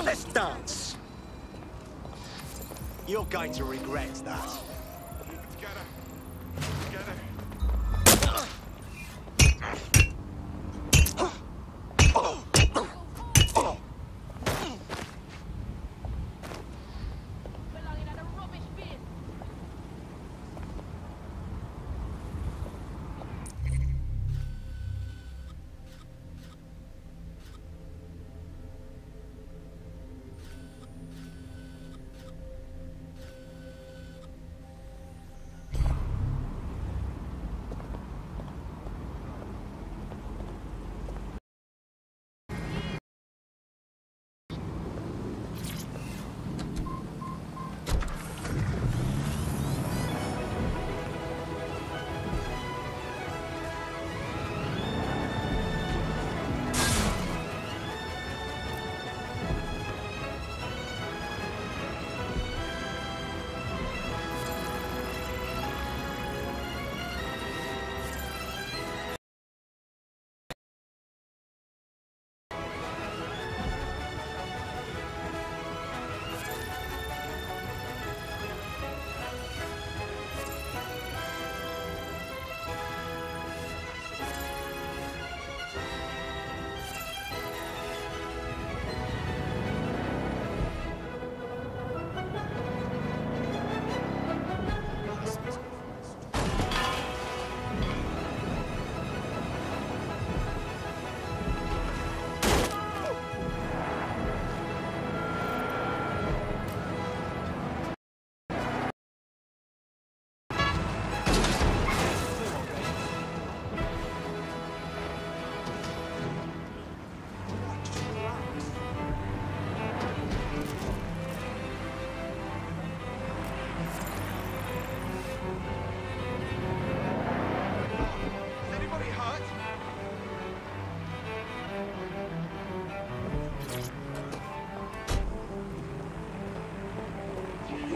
Let's dance. You're going to regret that.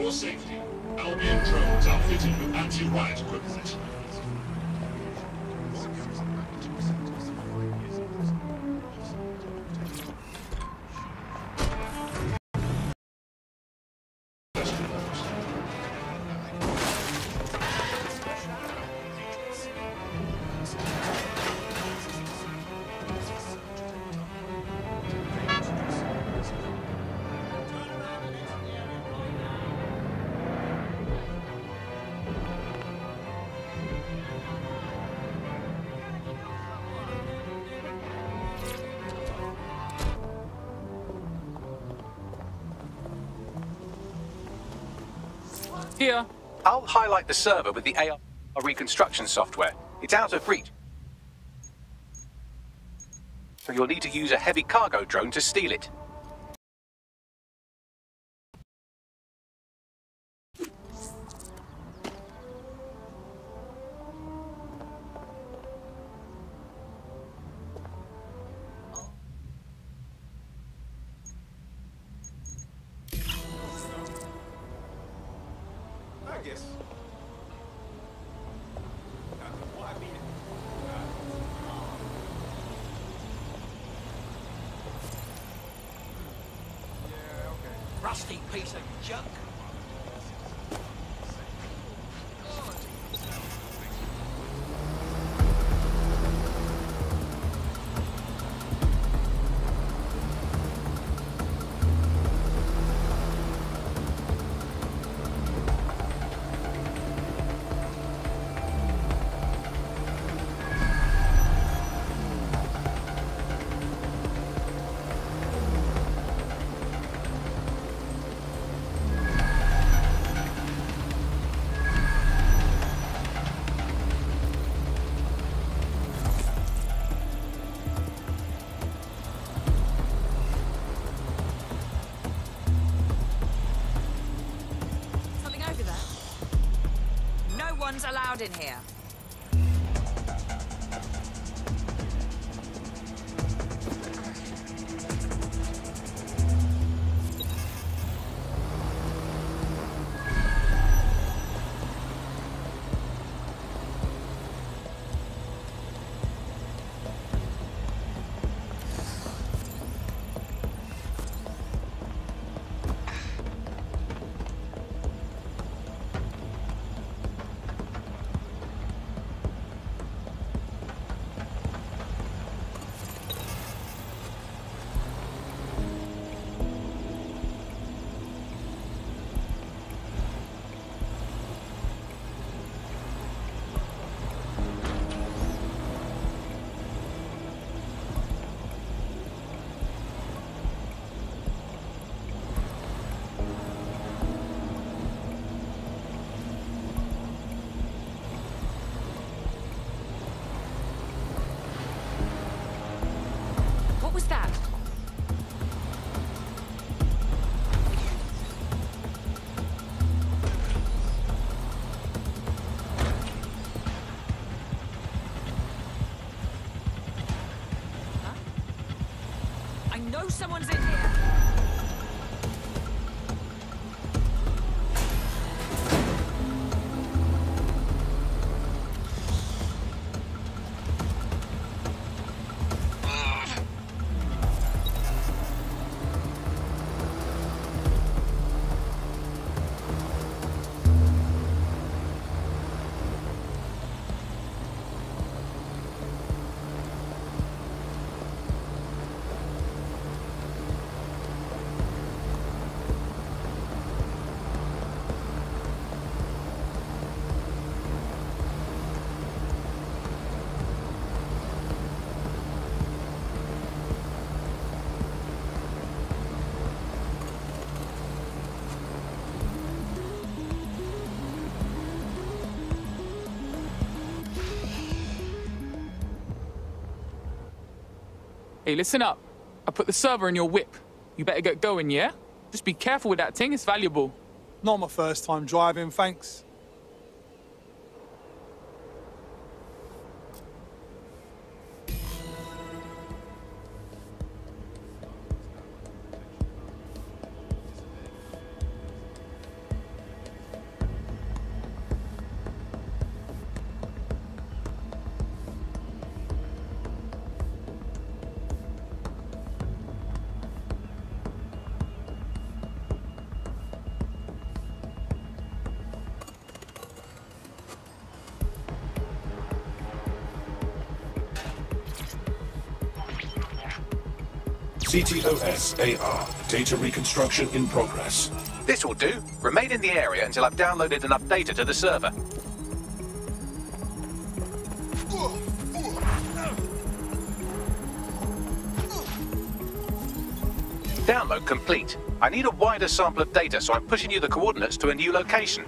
For safety, Albion drones are fitted with anti-riot equipment. Here, I'll highlight the server with the AR reconstruction software. It's out of reach. So you'll need to use a heavy cargo drone to steal it. Rusty piece of junk. Allowed in here. know someone's in here. Hey, listen up. I put the server in your whip. You better get going, yeah? Just be careful with that thing, it's valuable. Not my first time driving, thanks. CTOS AR. Data reconstruction in progress. This will do. Remain in the area until I've downloaded enough data to the server. Download complete. I need a wider sample of data, so I'm pushing you the coordinates to a new location.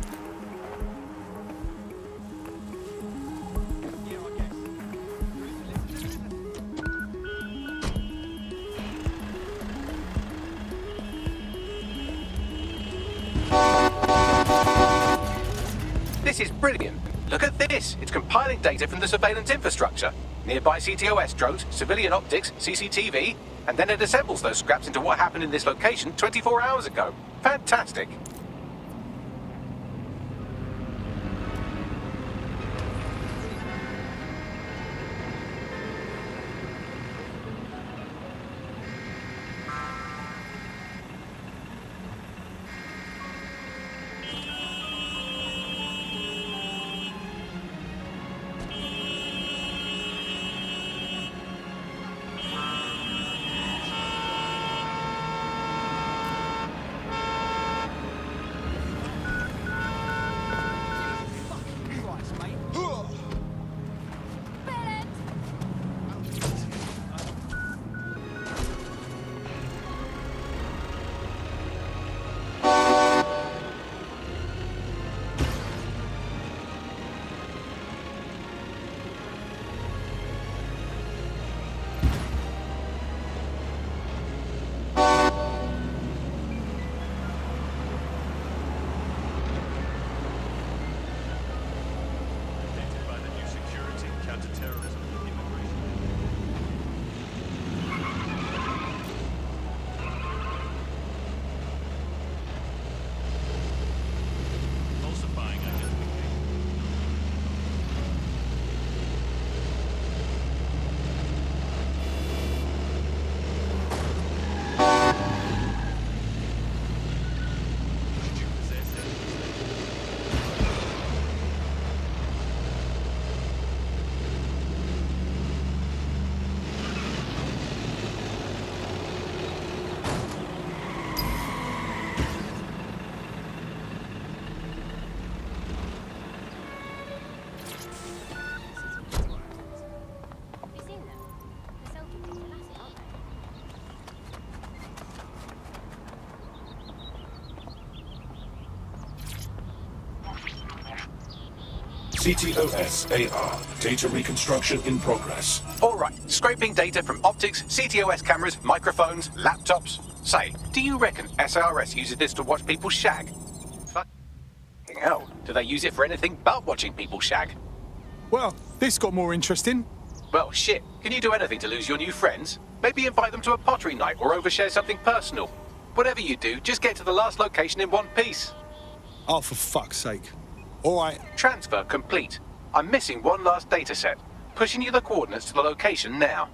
This is brilliant. Look at this. It's compiling data from the surveillance infrastructure. Nearby CTOS drones, civilian optics, CCTV, and then it assembles those scraps into what happened in this location 24 hours ago. Fantastic. CTOS AR. Data reconstruction in progress. All right, scraping data from optics, CTOS cameras, microphones, laptops. Say, do you reckon SRS uses this to watch people shag? Fucking hell, do they use it for anything but watching people shag? Well, this got more interesting. Well, shit, can you do anything to lose your new friends? Maybe invite them to a pottery night or overshare something personal. Whatever you do, just get to the last location in one piece. Oh, for fuck's sake. All right. Transfer complete. I'm missing one last data set. Pushing you the coordinates to the location now.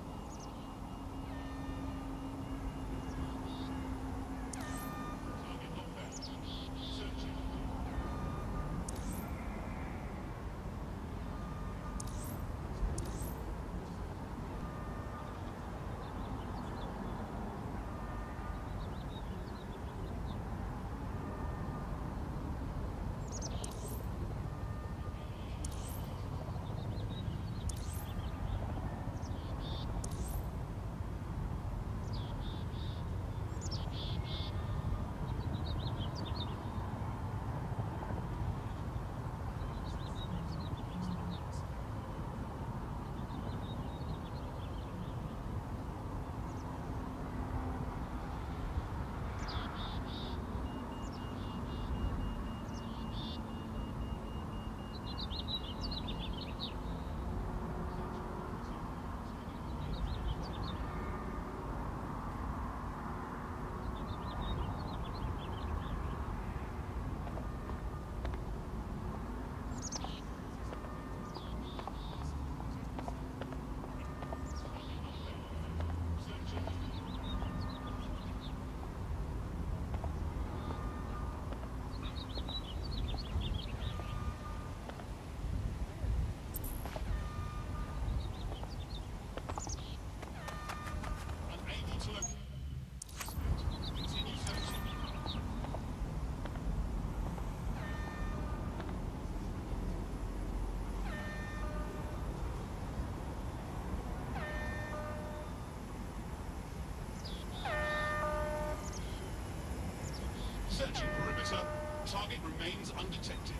Searching perimeter. Target remains undetected.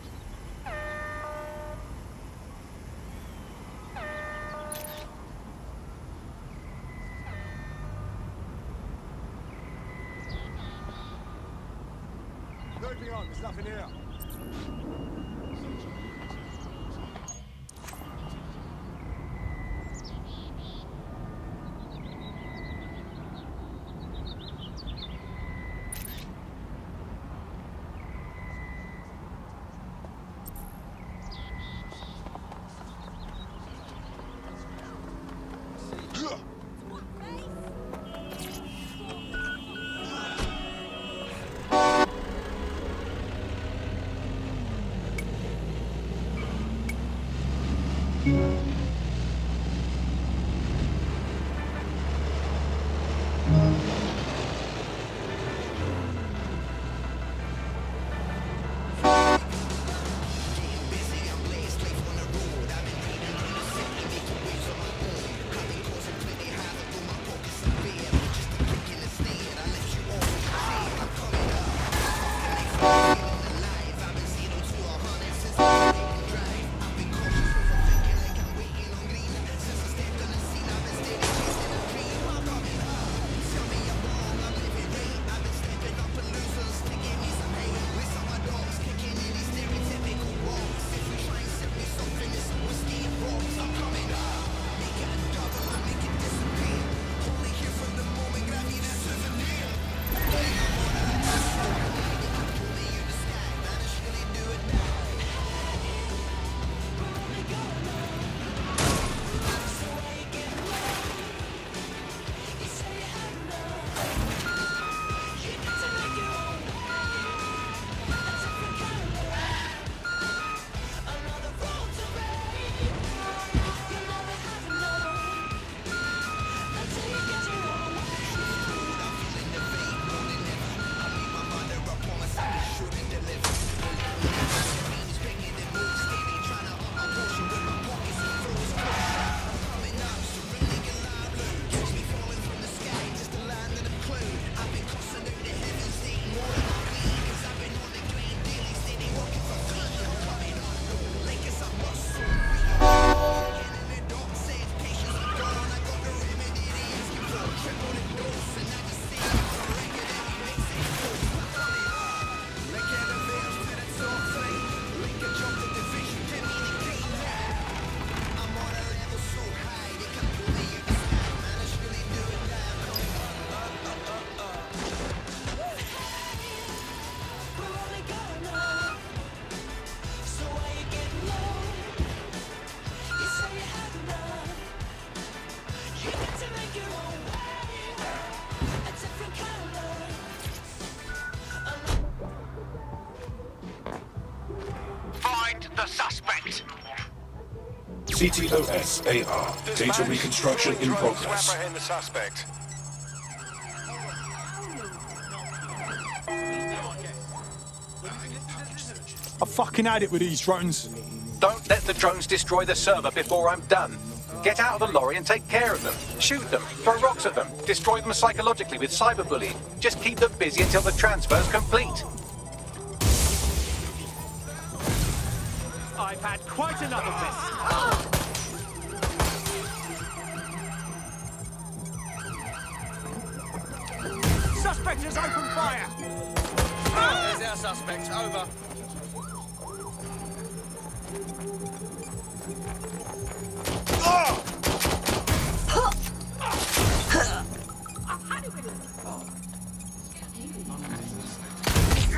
Look beyond, there's nothing here. the suspect. CTOS AR. Data reconstruction in progress. apprehend the suspect. I fucking had it with these drones. Don't let the drones destroy the server before I'm done. Get out of the lorry and take care of them. Shoot them, throw rocks at them, destroy them psychologically with cyberbullying. Just keep them busy until the transfer's complete. I've had quite enough of this. Suspect has opened fire. There's our suspect. Over.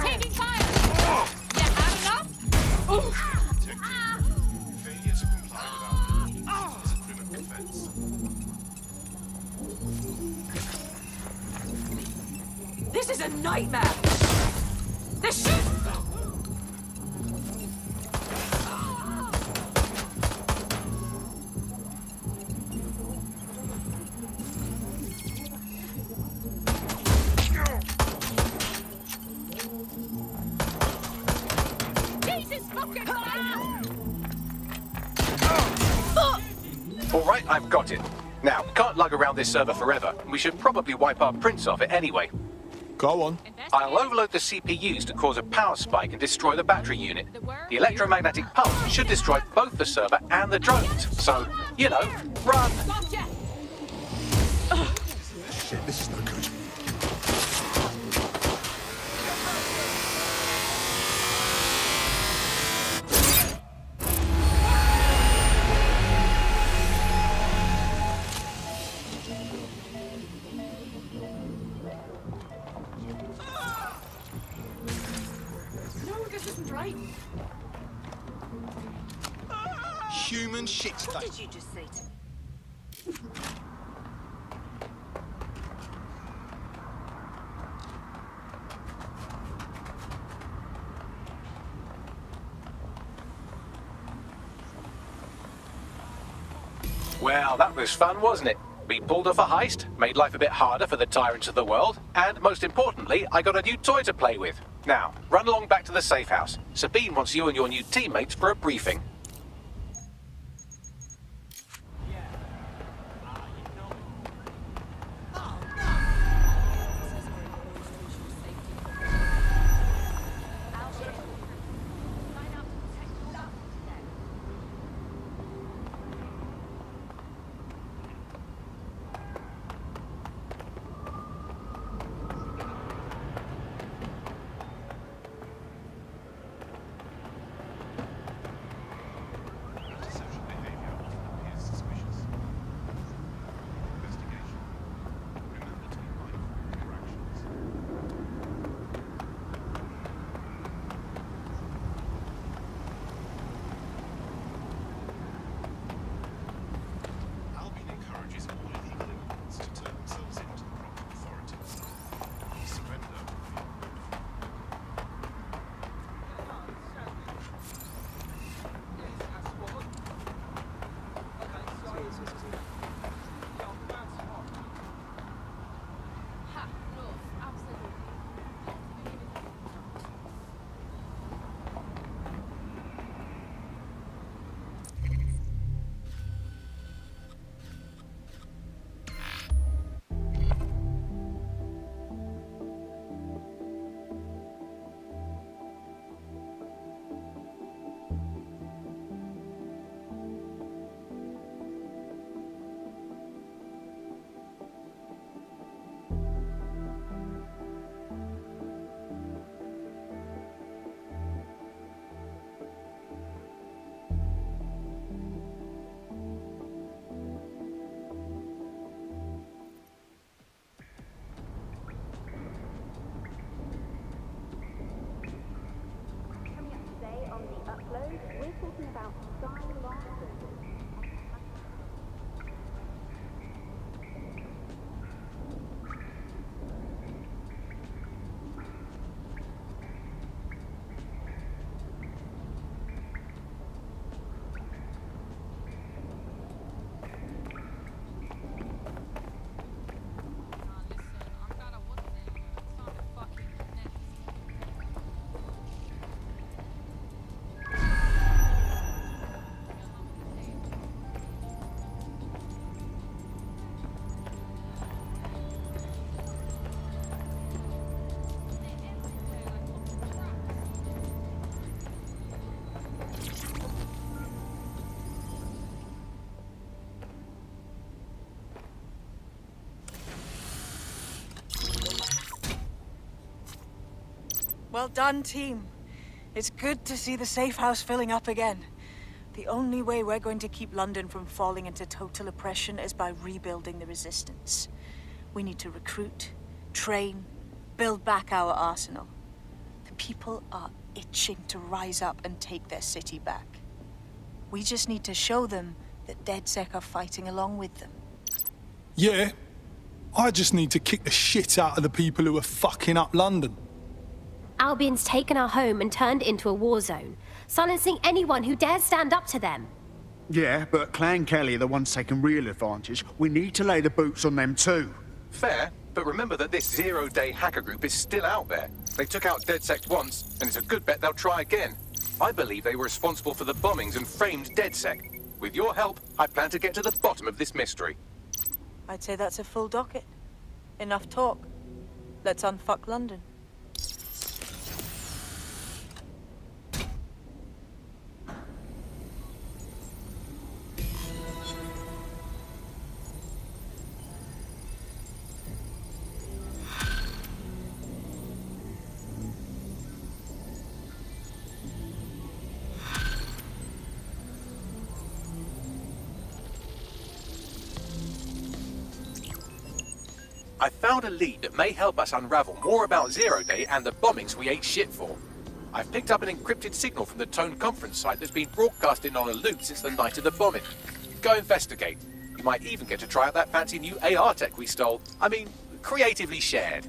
Taking fire! You had enough? Failure to comply with our is a criminal offense. This is a nightmare! The shit! Jesus fucking All right, I've got it. Now, can't lug around this server forever. We should probably wipe our prints off it anyway. Go on. I'll overload the CPUs to cause a power spike and destroy the battery unit. The electromagnetic pulse should destroy both the server and the drones. So, you know, run. Gotcha! Shit, this is no good. No, this isn't right. Human shit What stain. did you just say to me? Well, that was fun, wasn't it? We pulled off a heist, made life a bit harder for the tyrants of the world, and most importantly, I got a new toy to play with. Now, run along back to the safe house. Sabine wants you and your new teammates for a briefing. Antisocial behavior often appears suspicious. Investigation. Remember to be mindful of your actions. Albion encourages all illegal immigrants to turn themselves in to the proper authorities. Surrender will be rewarded. Coming up today on the upload, we're talking about style Larson. Well done, team. It's good to see the safe house filling up again. The only way we're going to keep London from falling into total oppression is by rebuilding the resistance. We need to recruit, train, build back our arsenal. The people are itching to rise up and take their city back. We just need to show them that DedSec are fighting along with them. Yeah. I just need to kick the shit out of the people who are fucking up London. Albion's taken our home and turned it into a war zone, silencing anyone who dares stand up to them. Yeah, but Clan Kelly are the ones taking real advantage. We need to lay the boots on them too. Fair, but remember that this zero-day hacker group is still out there. They took out DedSec once, and it's a good bet they'll try again. I believe they were responsible for the bombings and framed DedSec. With your help, I plan to get to the bottom of this mystery. I'd say that's a full docket. Enough talk. Let's unfuck London. I found a lead that may help us unravel more about Zero Day and the bombings we ate shit for. I've picked up an encrypted signal from the Tone conference site that's been broadcasting on a loop since the night of the bombing. Go investigate. You might even get to try out that fancy new AR tech we stole. I mean, creatively shared.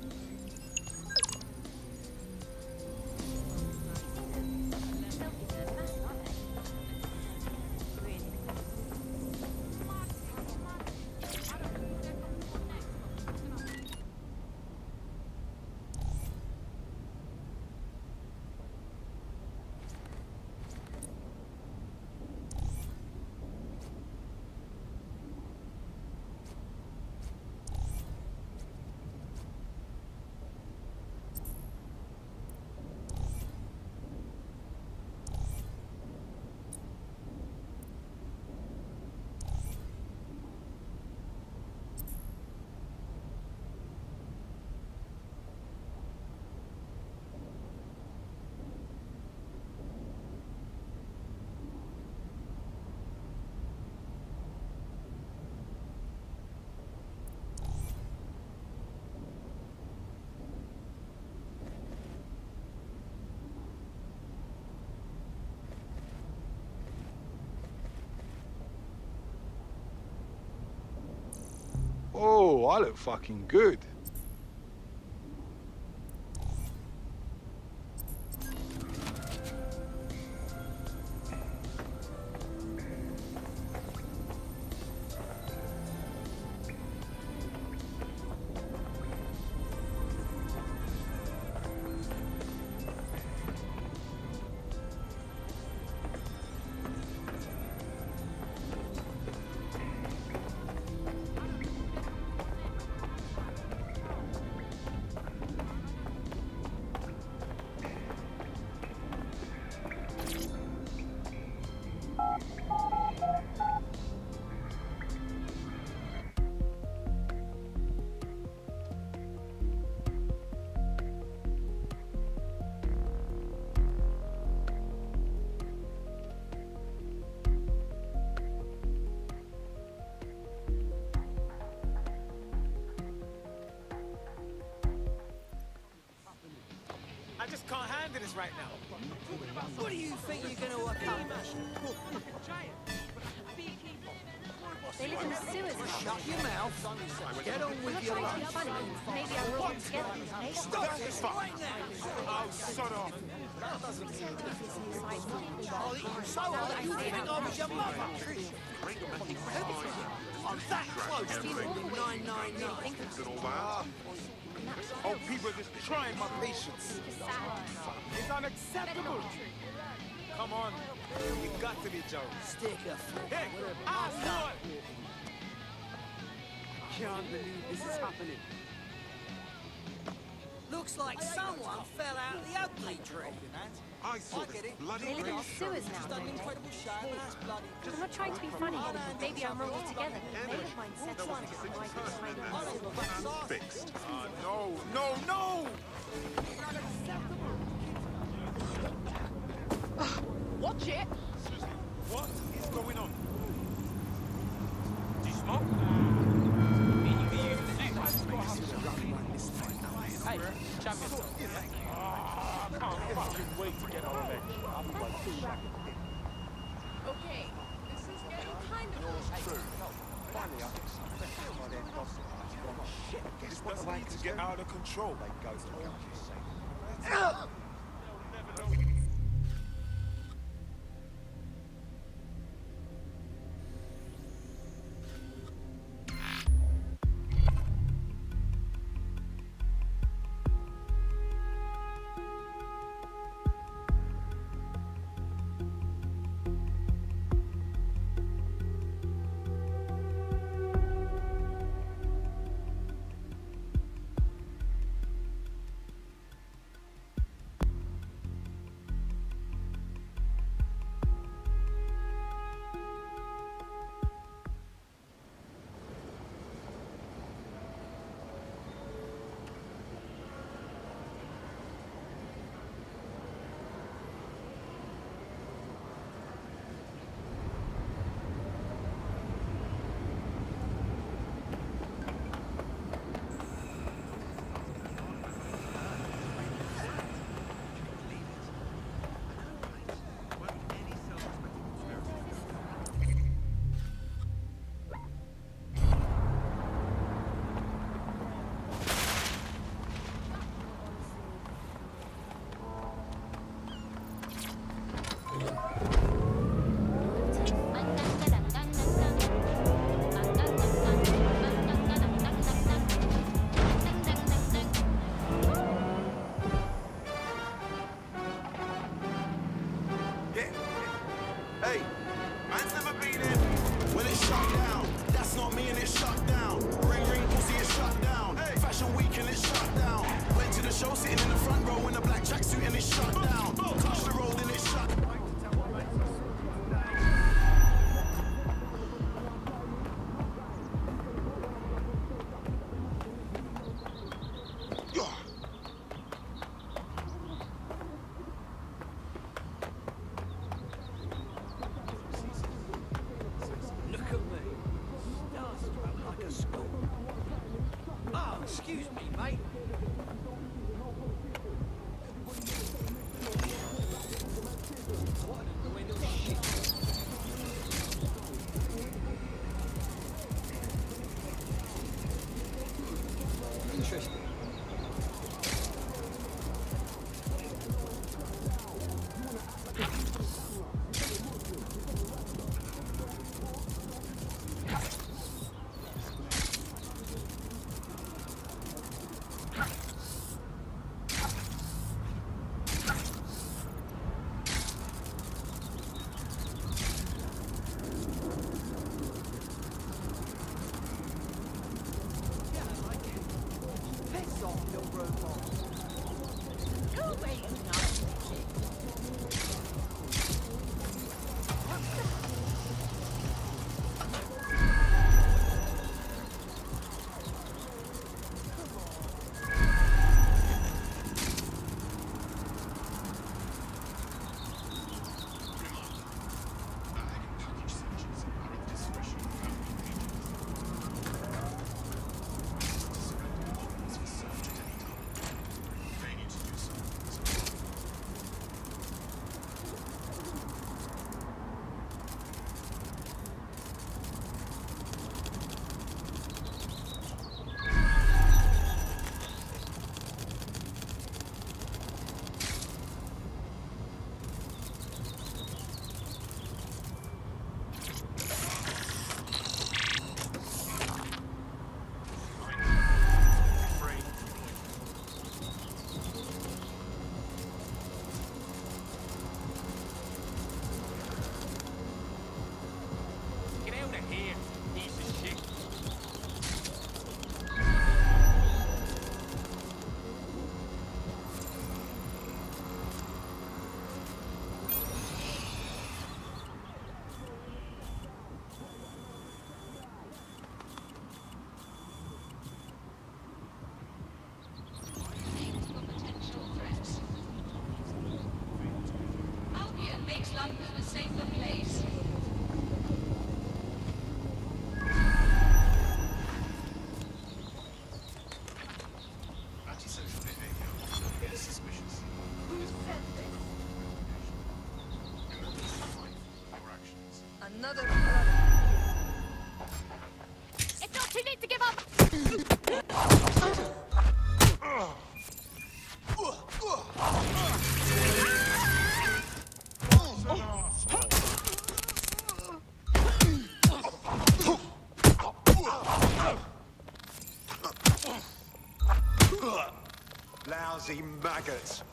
Oh, I look fucking good. I just can't handle this right now. What do you think you're going to accomplish? They live in the sewers. Shut your mouth. Get on with your life. Funny. Maybe I'll put them together. Stop this right now. Oh, sod off. So you think I was your mother? I'm that close to 999. Oh, people are just trying my patience. It's unacceptable. Come on. You got to be joking. Stick a foot. Hey, I won. Can't believe this is happening. Looks like someone fell out of the ugly tree. I saw this bloody They live in the creature. sewers now. I'm not trying to be funny. Maybe I'm wrong altogether. A mate of mine said something that might be Fixed. No. It's unacceptable. watch it. What is going on? Do you smoke? Hey, champion. I can't fucking wait to get our revenge. Okay, this is getting kind of True. Finally, I feel my damn boss. Shit, this doesn't need to get out of control. Hey, man's never been in when it's shut down. That's not me and it's shut down. Ring ring pussy it's shut down. Hey, fashion week and it's shut down. Went to the show sitting in the front row in a black tracksuit and it's shut down. Clutch the road and it's shut down. Excuse me, mate. What in the window shit? Interesting. come to a safer place. Antisocial behavior often appears suspicious. Who said this? Remember to define your actions. Another. It's not too late to give up. Lousy maggots.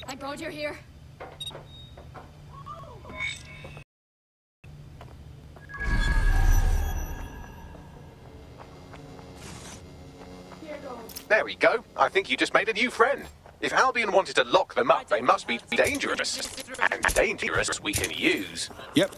Thank God you're here. There we go. I think you just made a new friend. If Albion wanted to lock them up, they must be dangerous. And dangerous we can use. Yep.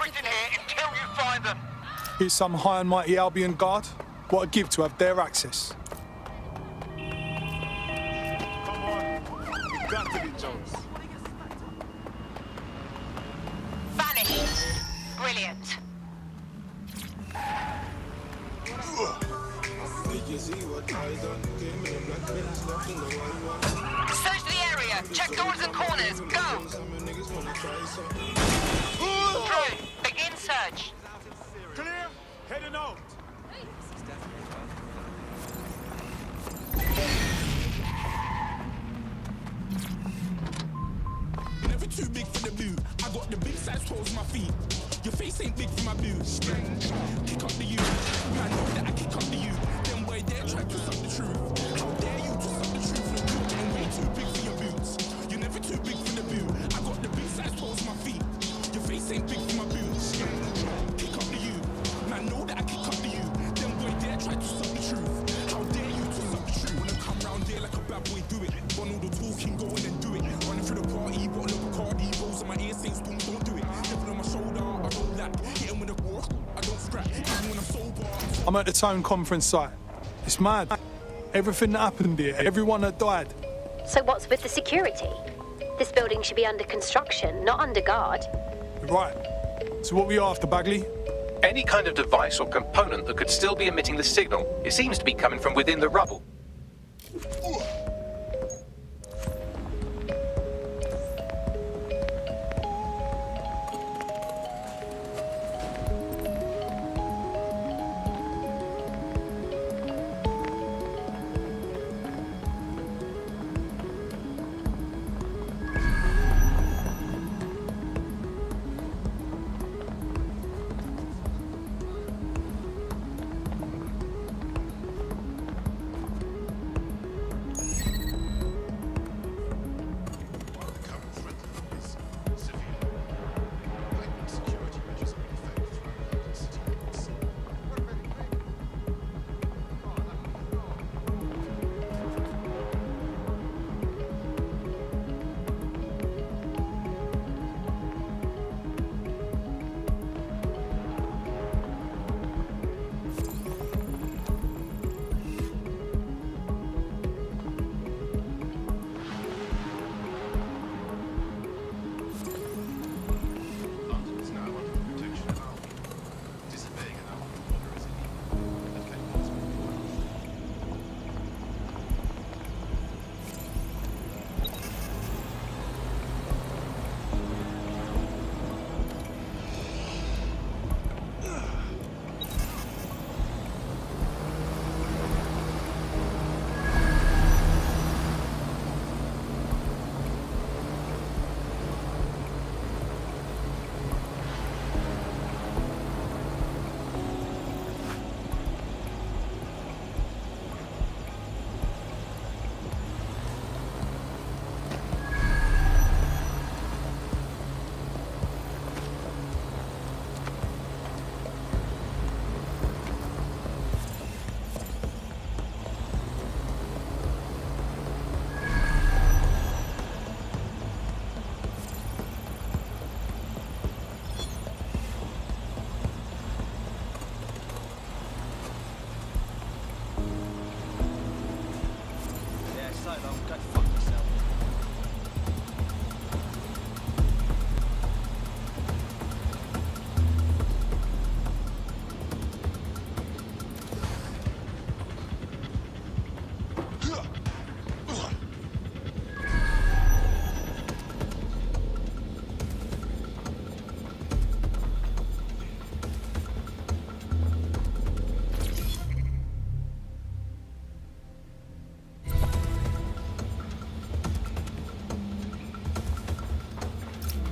everything here until you find them. Here's some high and mighty Albion guard. What I'd give to have their access. Come on. You got to be Jones. Vanished. Brilliant. Search the area. Check doors and corners. Go. Through. Begin search. Clear. Heading out. You're never too big for the boot. I got the big size toes on my feet. Your face ain't big for my boots. Kick up the you. Man, know that I kick up the you. Then boy, dare try to suck the truth. How dare you to suck the truth? Look, you're getting way too big for your boots. You're never too big for the boot. I got the big size toes on my feet. Your face ain't big for my boots. Kick up the you. Man, know that I kick up the you. Then boy, dare try to suck the truth. How dare you to suck the truth? When I come round there like a bad boy, do it. Want all the talking, go in and do it. Running through the party, bottle of Bacardi, rolls on my ear, saying don't do it. Devil on my shoulder, I don't lack. Hitting with a walk, I don't scrap. Even when I'm sober. I'm at the town conference site. It's mad. Everything that happened here, everyone that died. So what's with the security? This building should be under construction, not under guard. Right. So what were you after, Bagley? Any kind of device or component that could still be emitting the signal. It seems to be coming from within the rubble.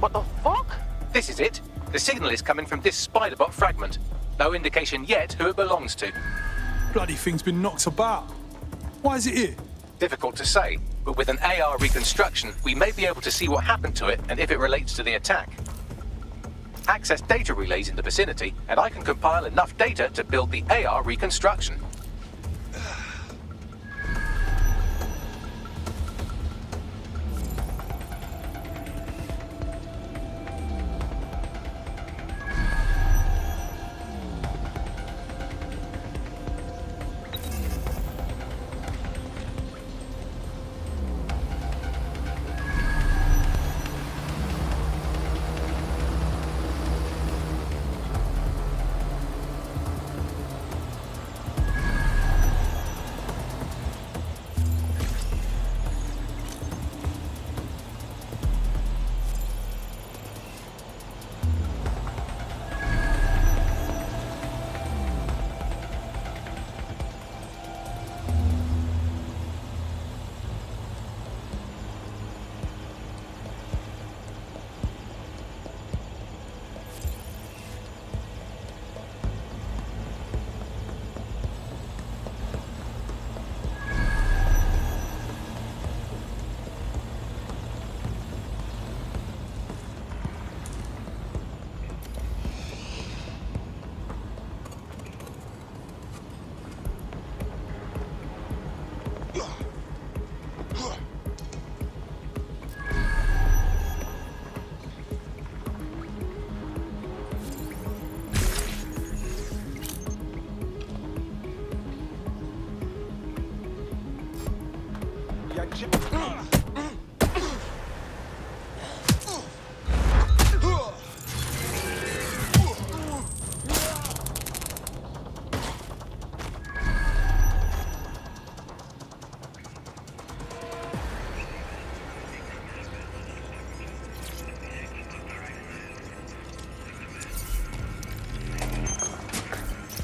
What the fuck? This is it. The signal is coming from this Spiderbot fragment. No indication yet who it belongs to. Bloody thing's been knocked about. Why is it here? Difficult to say, but with an AR reconstruction, we may be able to see what happened to it and if it relates to the attack. Access data relays in the vicinity, and I can compile enough data to build the AR reconstruction.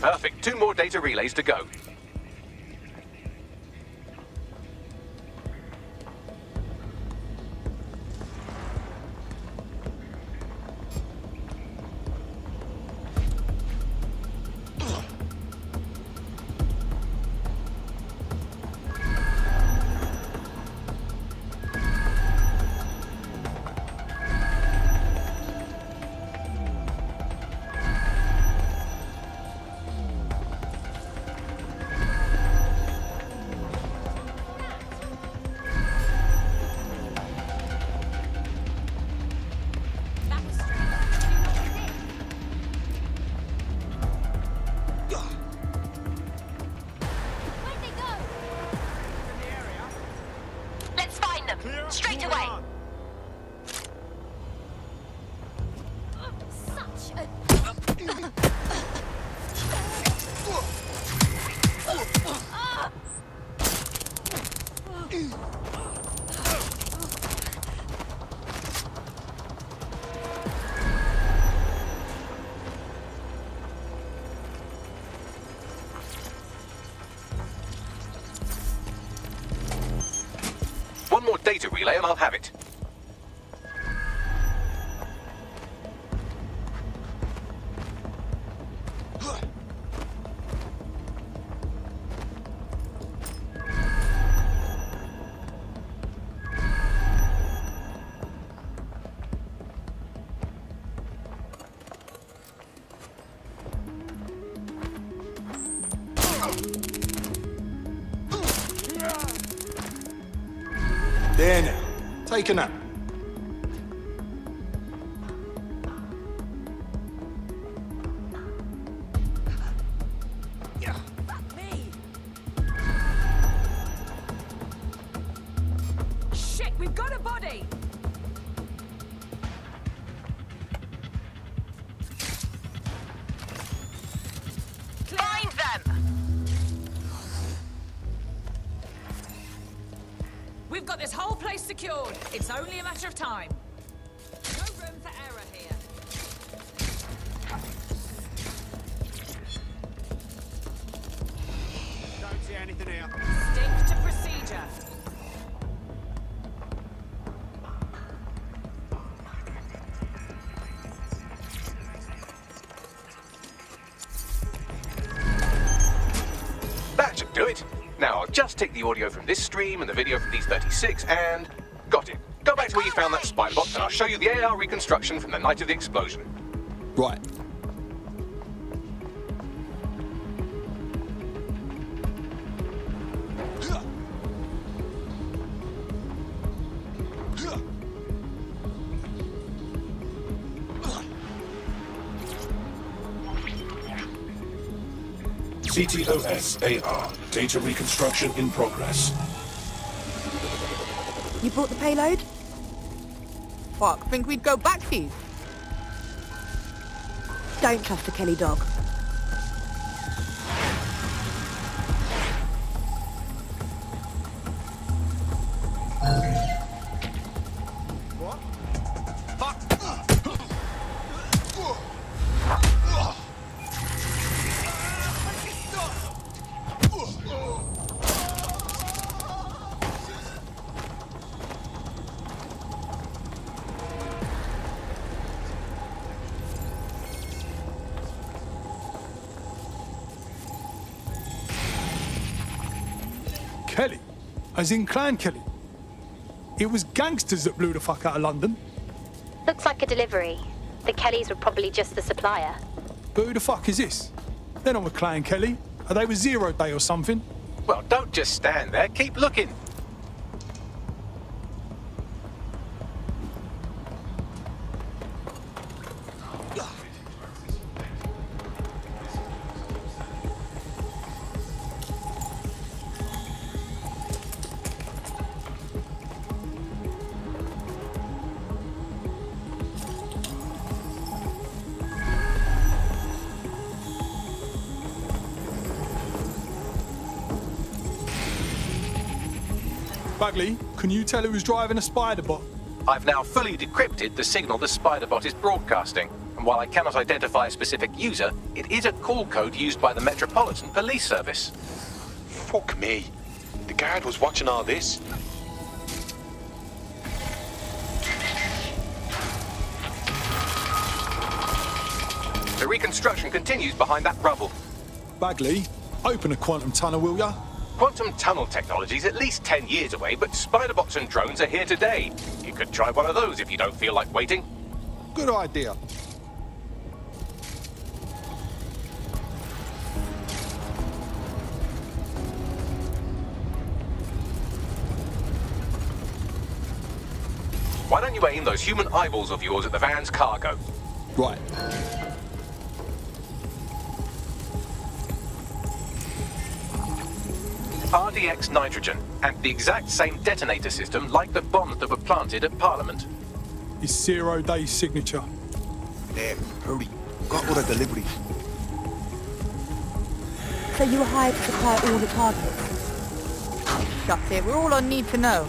Perfect. 2 more data relays to go. Straight away! Such a... One more data relay and I'll have it. There now. Take a nap. Shit, we've got a body! Find them! We've got this whole place secured. It's only a matter of time. No room for error here. Don't see anything here. Stick to procedure. That should do it. Now I'll just take the audio from this stream and the video from these 36 and... Got it. Go back to where you found that spy bot and I'll show you the AR reconstruction from the night of the explosion. Right. CTOS AR. Data reconstruction in progress. You brought the payload? Fuck, think we'd go back here? Don't trust the Kelly dog. What? Kelly? As in Clan Kelly? It was gangsters that blew the fuck out of London. Looks like a delivery. The Kellys were probably just the supplier. But who the fuck is this? They're not with Clan Kelly. Are they with Zero Day or something? Well, don't just stand there. Keep looking. Bagley, can you tell who's driving a spider bot? I've now fully decrypted the signal the spider-bot is broadcasting, and while I cannot identify a specific user, it is a call code used by the Metropolitan Police Service. Fuck me. The guard was watching all this. The reconstruction continues behind that rubble. Bagley, open a quantum tunnel, will ya? Quantum tunnel technology is at least 10 years away, but spider-bots and drones are here today. You could try one of those if you don't feel like waiting. Good idea. Why don't you aim those human eyeballs of yours at the van's cargo? Right. RDX nitrogen, and the exact same detonator system like the bombs that were planted at Parliament. His 0-day signature. Damn, hurry. Got all the deliveries. So you were hired to supply all the targets? That's it. We're all on need to know.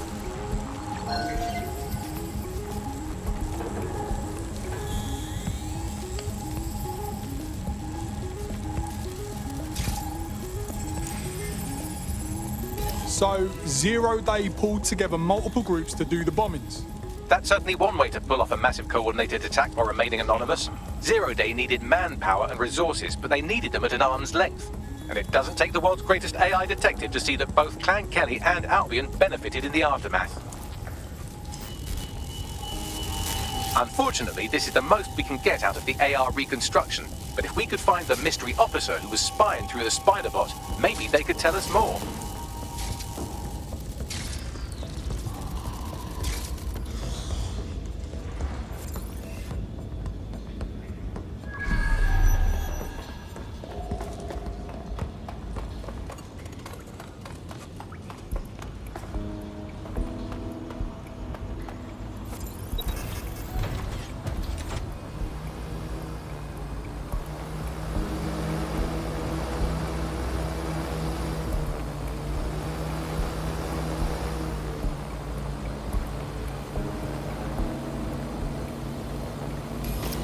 So, 0-day pulled together multiple groups to do the bombings. That's certainly one way to pull off a massive coordinated attack while remaining anonymous. 0-day needed manpower and resources, but they needed them at an arm's length. And it doesn't take the world's greatest AI detective to see that both Clan Kelly and Albion benefited in the aftermath. Unfortunately, this is the most we can get out of the AR reconstruction, but if we could find the mystery officer who was spying through the spider bot, maybe they could tell us more.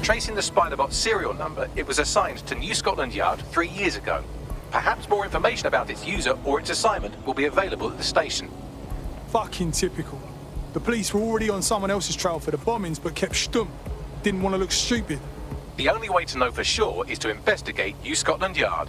Tracing the Spider-Bot's serial number, it was assigned to New Scotland Yard 3 years ago. Perhaps more information about its user or its assignment will be available at the station. Fucking typical. The police were already on someone else's trail for the bombings, but kept stum. Didn't want to look stupid. The only way to know for sure is to investigate New Scotland Yard.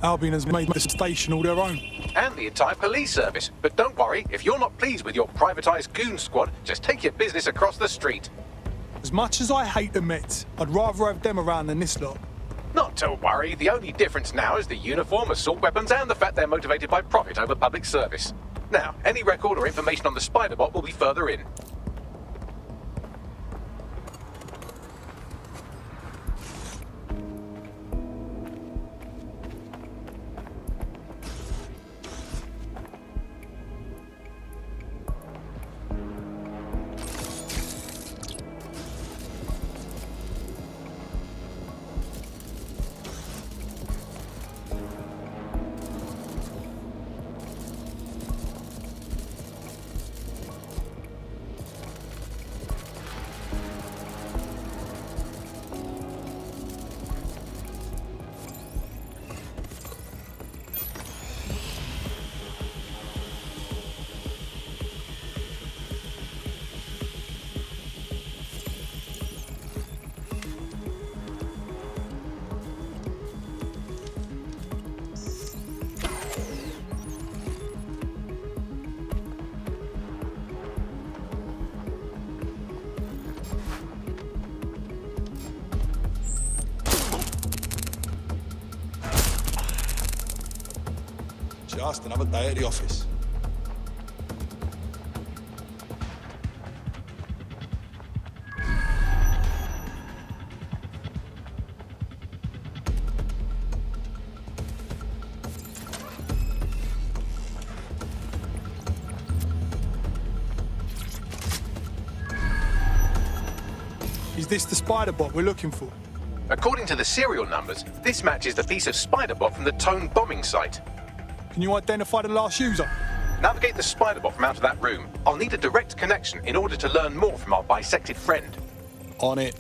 Albion has made the station all their own. And the entire police service. But don't worry, if you're not pleased with your privatised goon squad, just take your business across the street. As much as I hate the Mets, I'd rather have them around than this lot. Not to worry, the only difference now is the uniform, assault weapons, and the fact they're motivated by profit over public service. Now, any record or information on the spider bot will be further in. Just another day at the office. Is this the spider bot we're looking for? According to the serial numbers, this matches the piece of spider bot from the Tone bombing site. Can you identify the last user? Navigate the spider bot from out of that room. I'll need a direct connection in order to learn more from our bisected friend. On it.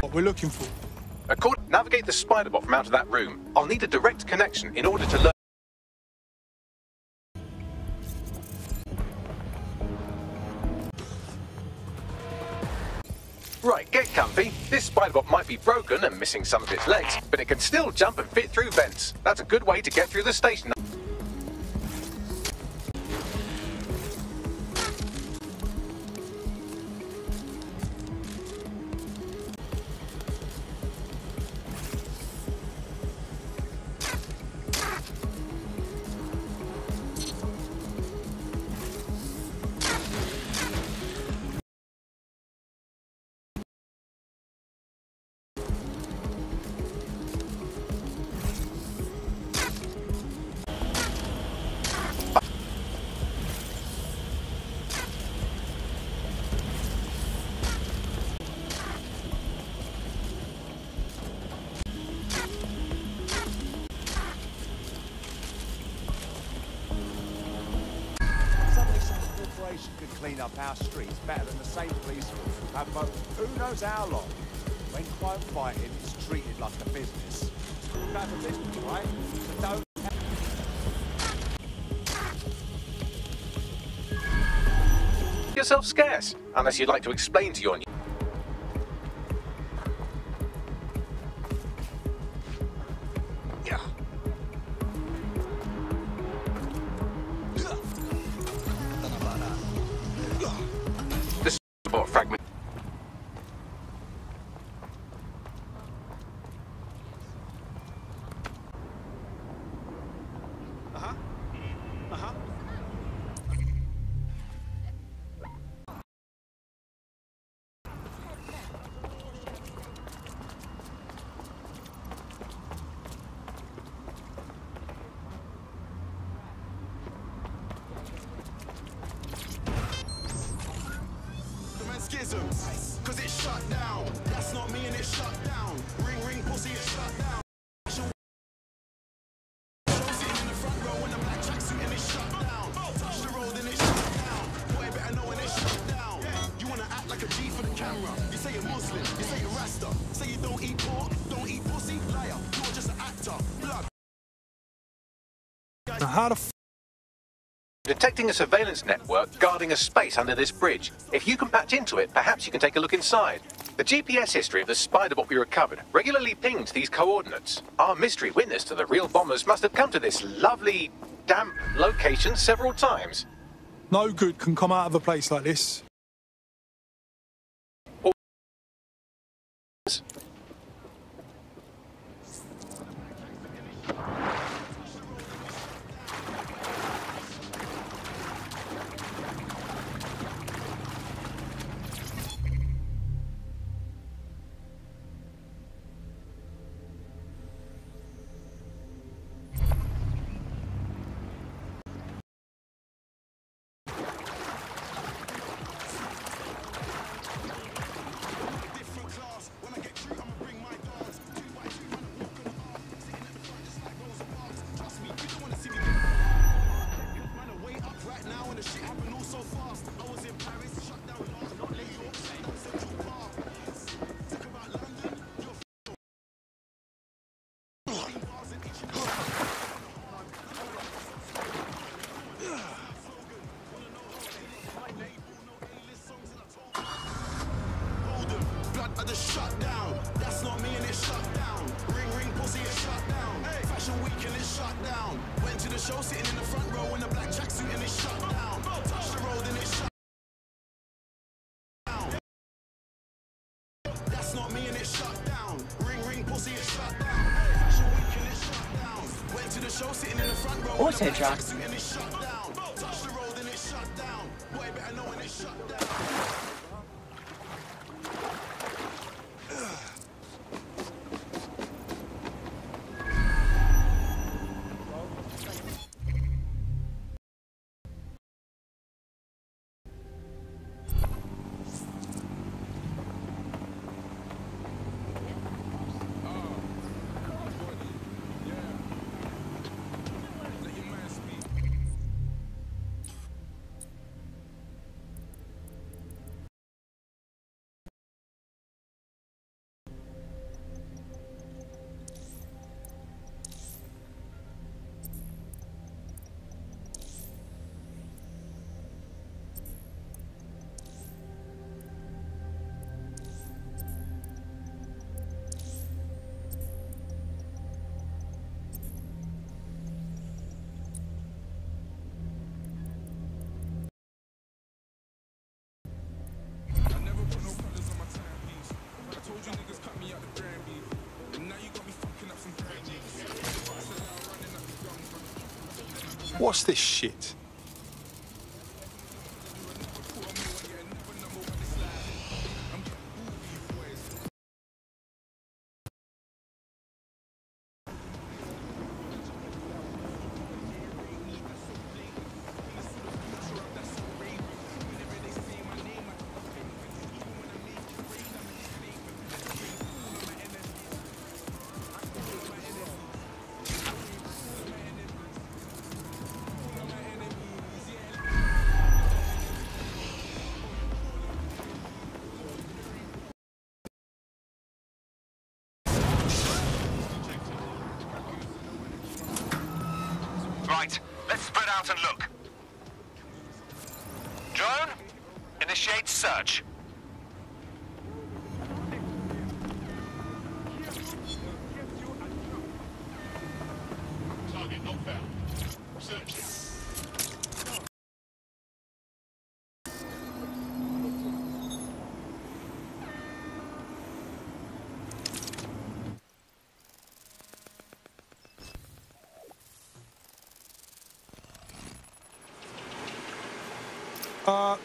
What we're looking for. Navigate the spider bot from out of that room. I'll need a direct connection in order to learn. Right, get comfy. This spider bot might be broken and missing some of its legs, but it can still jump and fit through vents. That's a good way to get through the station. Could clean up our streets better than the same police force have for who knows how long. When crime fighting is treated like a business. You have a business, right? So don't. Yourself scarce, unless you'd like to explain to your new. Fragment. Schisms, cause it's shut down. That's not me and it's shut down. Ring, ring, pussy, it's shut down. Sitting in the front row in a black tracksuit and it's shut down. Touch the road and it's shut down. Boy, better know when it's shut down. You wanna act like a G for the camera. You say you're Muslim, you say you're Rasta. Say you don't eat pork, don't eat pussy, liar. You're just an actor. Blood. Now how the Detecting a surveillance network guarding a space under this bridge. If you can patch into it, perhaps you can take a look inside. The GPS history of the spider bot we recovered regularly pings these coordinates. Our mystery witness to the real bombers must have come to this lovely, damp location several times. No good can come out of a place like this. show sitting in the front row in a black tracksuit and it's shut down. Touch the road and it's shut down. That's not me and it's shut down. Ring ring pussy it's shut down. Fashion week and it's shut down. Went to the show sitting in the front row in a black tracksuit and it's shut down. Touch the road and it's shut down. Boy better know when it's shut down. What's this shit? Right, let's spread out and look. Drone, initiate search. Target not found. Searching.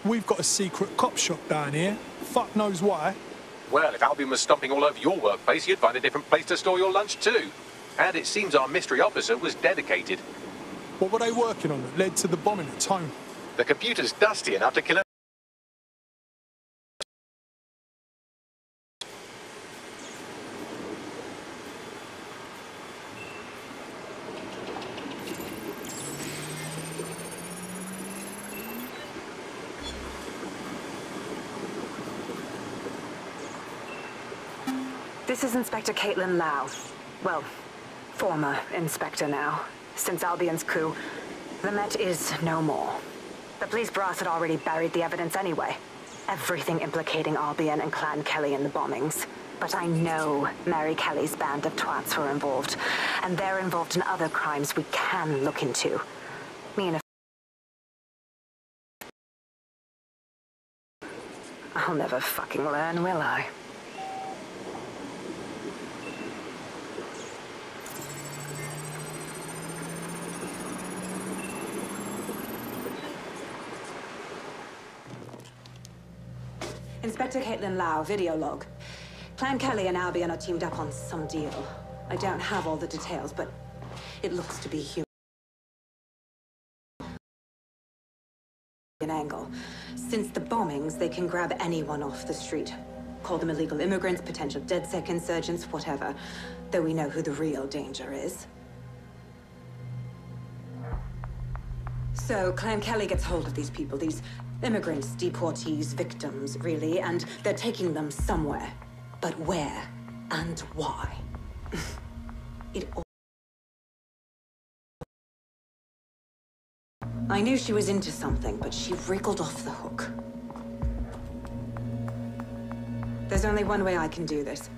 We've got a secret cop shop down here. Fuck knows why. Well, if Albion was stomping all over your workplace, you'd find a different place to store your lunch too. And it seems our mystery officer was dedicated. What were they working on that led to the bombing at Tone? The computer's dusty enough to kill a... This is Inspector Caitlin Lau. Well, former inspector now. Since Albion's coup, the Met is no more. The police brass had already buried the evidence anyway. Everything implicating Albion and Clan Kelly in the bombings. But I know Mary Kelly's band of twats were involved. And they're involved in other crimes we can look into. Me and I'll never fucking learn, will I? Inspector Caitlin Lau, video log. Clan Kelly and Albion are teamed up on some deal. I don't have all the details, but it looks to be human angle. Since the bombings, they can grab anyone off the street. Call them illegal immigrants, potential DedSec insurgents, whatever. Though we know who the real danger is. So, Clan Kelly gets hold of these people, these immigrants, deportees, victims, really, and they're taking them somewhere. But where and why? It all... I knew she was into something, but she wriggled off the hook. There's only one way I can do this.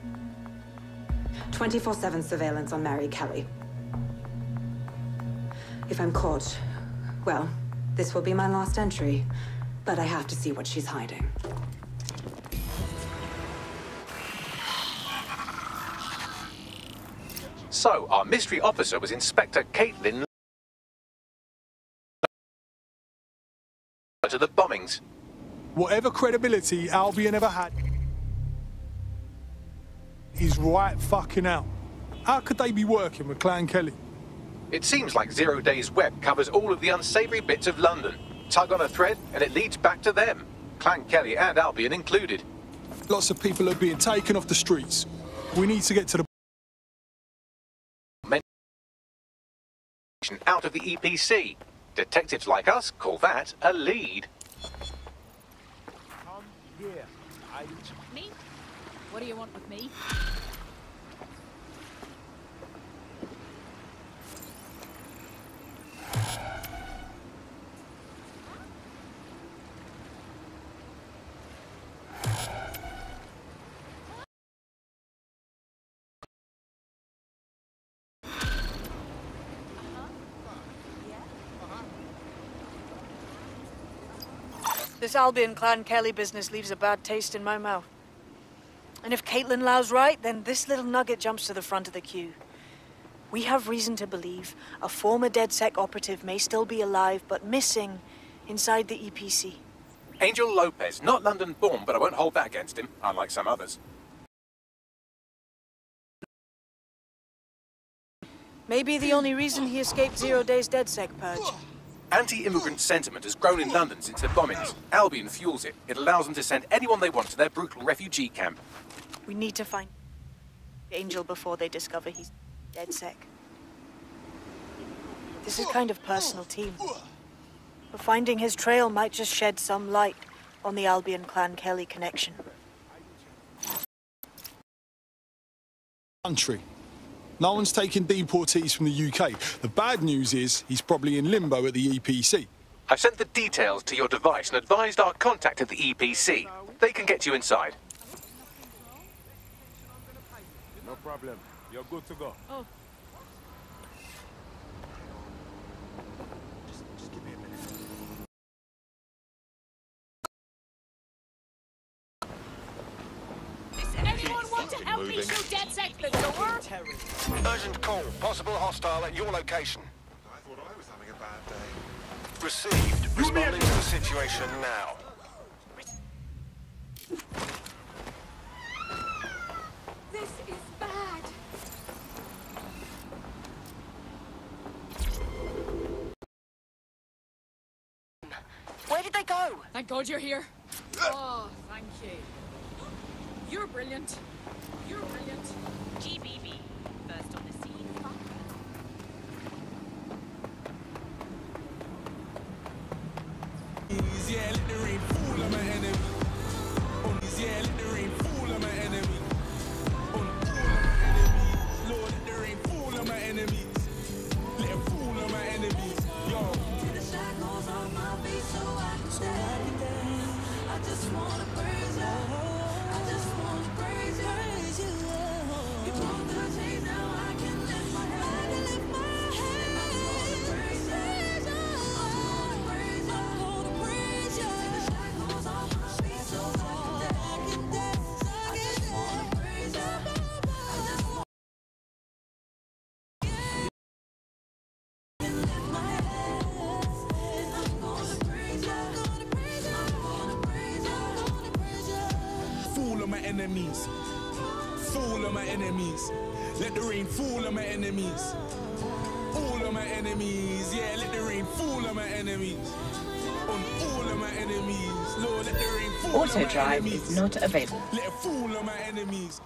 24/7 surveillance on Mary Kelly. If I'm caught, well, this will be my last entry. But I have to see what she's hiding. So, our mystery officer was Inspector Caitlin to the bombings. Whatever credibility Albion ever had is right fucking out. How could they be working with Clan Kelly? It seems like 0 Days Web covers all of the unsavory bits of London. Tug on a thread, and it leads back to them. Clan Kelly and Albion included. Lots of people are being taken off the streets. We need to get to the out of the EPC. Detectives like us call that a lead. Come here, Age. Me? What do you want with me? This Albion Clan Kelly business leaves a bad taste in my mouth. And if Caitlin Lau's right, then this little nugget jumps to the front of the queue. We have reason to believe a former DedSec operative may still be alive, but missing inside the EPC. Angel Lopez, not London-born, but I won't hold that against him, unlike some others. Maybe the only reason he escaped 0 Days DedSec purge. Anti-immigrant sentiment has grown in London since the bombings. Albion fuels it. It allows them to send anyone they want to their brutal refugee camp. We need to find Angel before they discover he's DedSec. This is kind of personal team. But finding his trail might just shed some light on the Albion Clan Kelly connection. country. No one's taking deportees from the UK. The bad news is he's probably in limbo at the EPC. I've sent the details to your device and advised our contact at the EPC. They can get you inside. No problem. You're good to go. Oh. Just give me a minute. Anyone want to help me shoot DedSec the door? Urgent call. Possible hostile at your location. I thought I was having a bad day. Received. Responding to the situation now. This is bad. Where did they go? Thank God you're here. Oh, thank you. You're brilliant. You're brilliant. GBV. First on the scene. Yeah, let the rain fall on my enemy. Yeah, let the rain fall on my enemy. On all of my enemies. Lord, let the rain fall on my enemies. Let it fall on my enemies. Yo. I just wanna praise you. I just wanna praise you. You broke the chains, now I can lift my head. I wanna praise you. I wanna praise you. I wanna praise you. Take the shackles off my feet so I can dance. I just wanna praise you. I just wanna lift my head. And I'm gonna praise you. I'm gonna praise you. I'm gonna praise you. Fall on my enemies. Fall on my enemies. Let the rain fall on my enemies. All of my enemies. Yeah, let the rain fall on my enemies. On all of my enemies. Lord, let the rain fall on my Auto drive enemies. is not available. Let it fall on my enemies.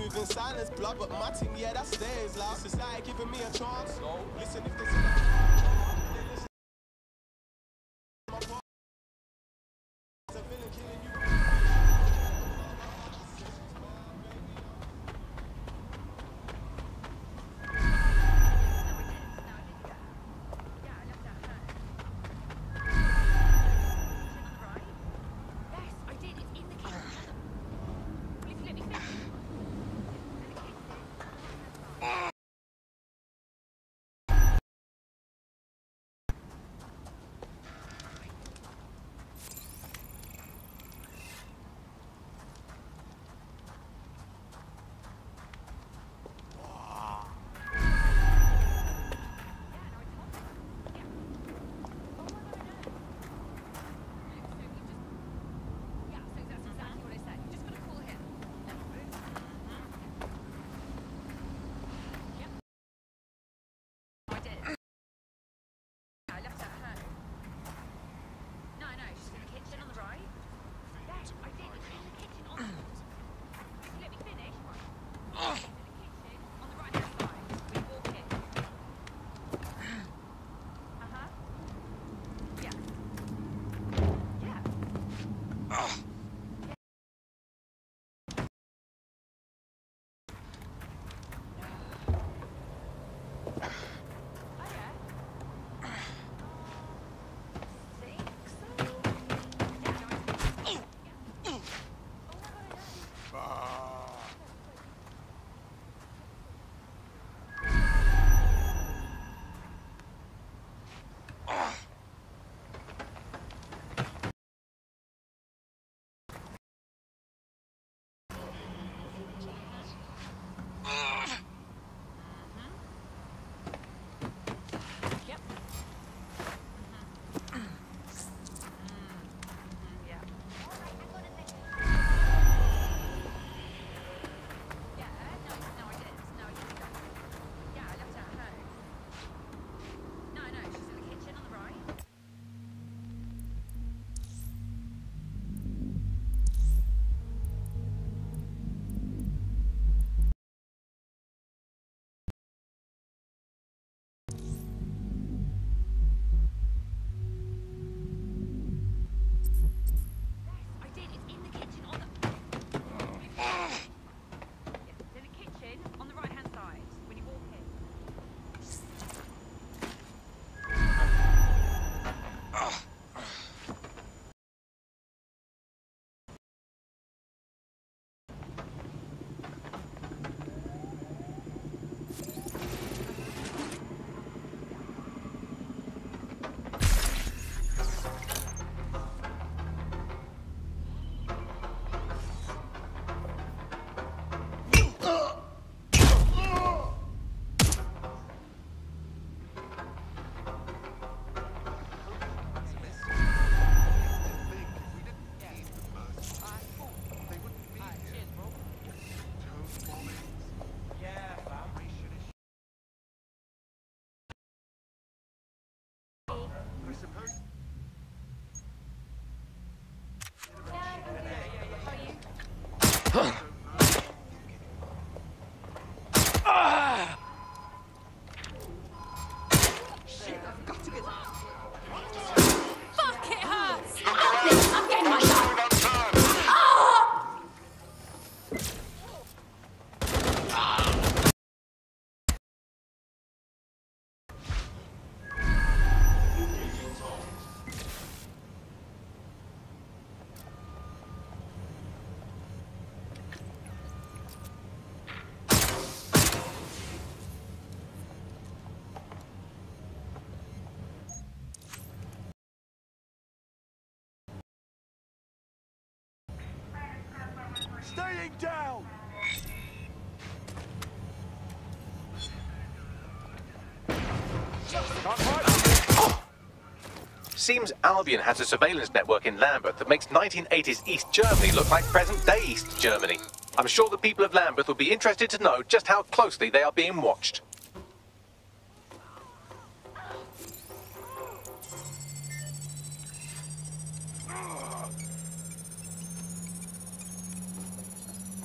move in silence, blood, but my team, yeah, that stays loud. Society giving me a chance. Listen, if there's a villain killing you. Staying down! Seems Albion has a surveillance network in Lambeth that makes 1980s East Germany look like present-day East Germany. I'm sure the people of Lambeth will be interested to know just how closely they are being watched.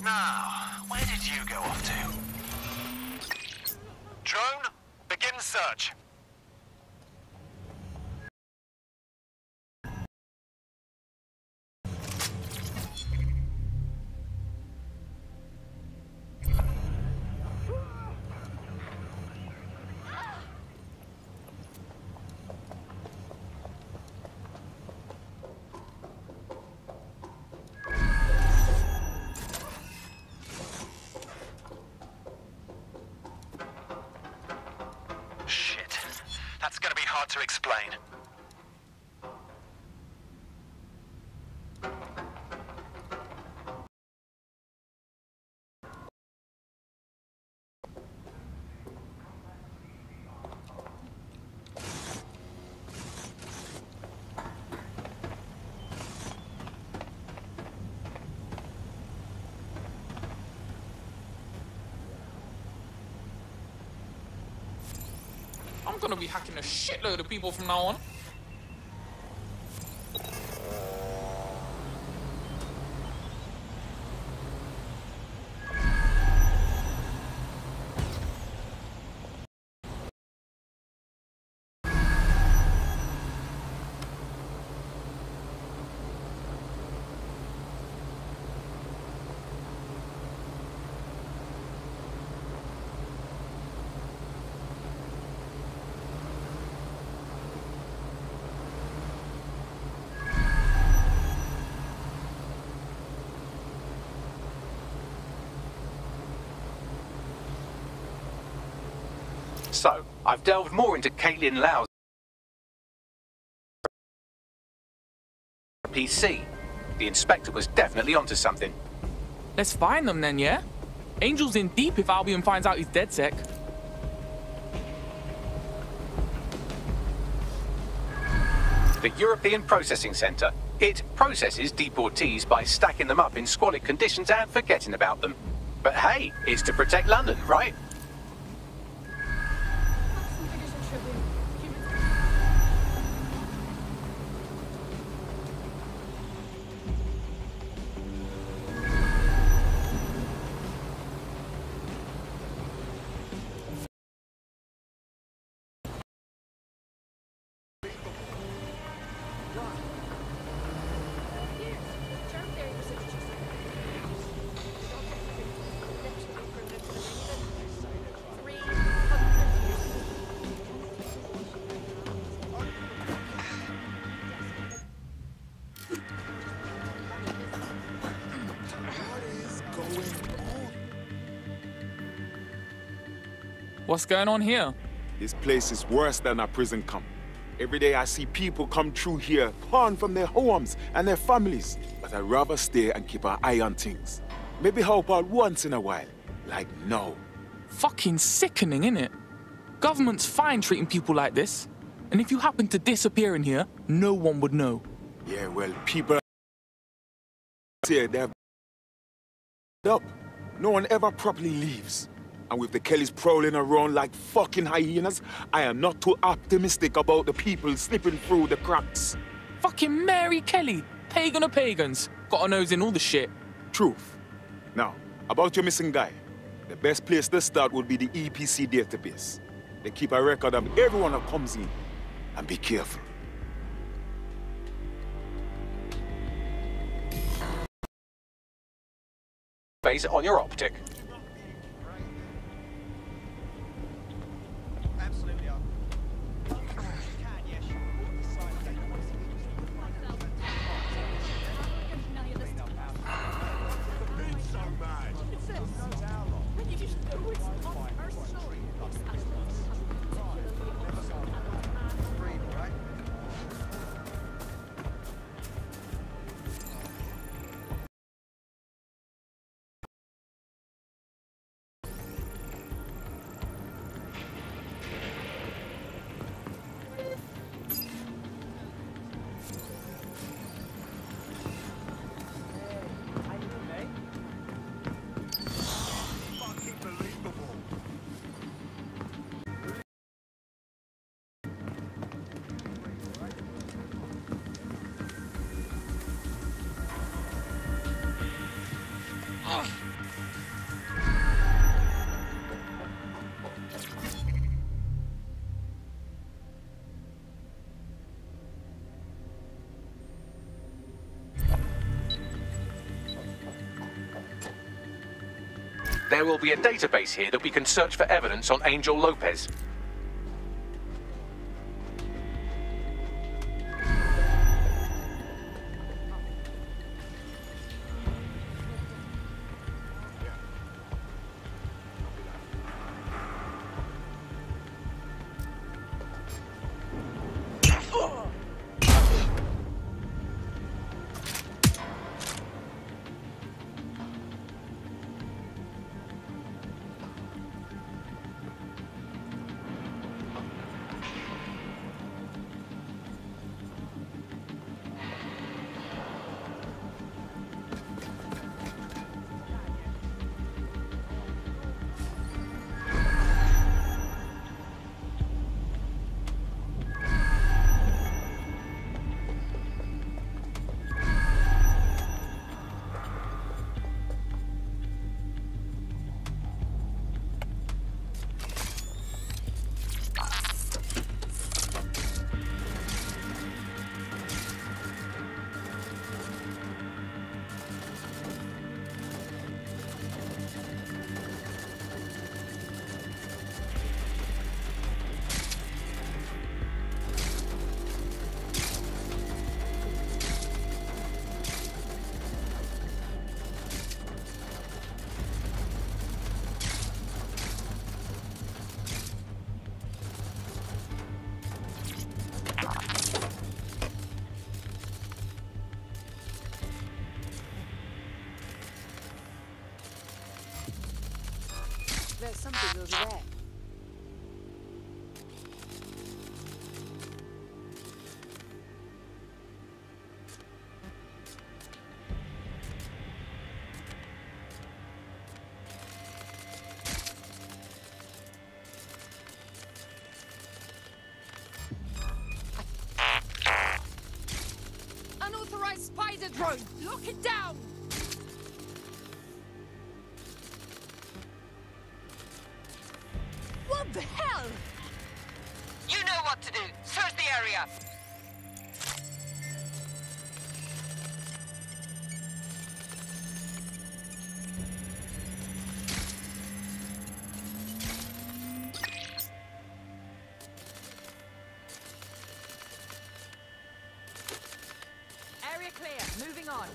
Now, where did you go off to? Drone, begin search. That's gonna be hard to explain. I'm gonna be hacking a shitload of people from now on. So, I've delved more into Caitlin Lau's PC. The inspector was definitely onto something. Let's find them then, yeah? Angel's in deep if Albion finds out he's dead sec. The European Processing Centre. It processes deportees by stacking them up in squalid conditions and forgetting about them. But hey, it's to protect London, right? What's going on here? This place is worse than a prison camp. Every day I see people come through here, torn from their homes and their families. But I'd rather stay and keep an eye on things. Maybe help out once in a while, like now. Fucking sickening, innit? Government's fine treating people like this. And if you happen to disappear in here, no one would know. Yeah, well, people say they're up. No one ever properly leaves. And with the Kellys prowling around like fucking hyenas, I am not too optimistic about the people slipping through the cracks. Fucking Mary Kelly, pagan of pagans. Got a nose in all the shit. Truth. Now, about your missing guy. The best place to start would be the EPC database. They keep a record of everyone that comes in. And be careful. Base it on your optic. There will be a database here that we can search for evidence on Angel Lopez. There's something over there. Unauthorized spider drone! Lock it down! What the hell? You know what to do. Search the area. Area clear. Moving on.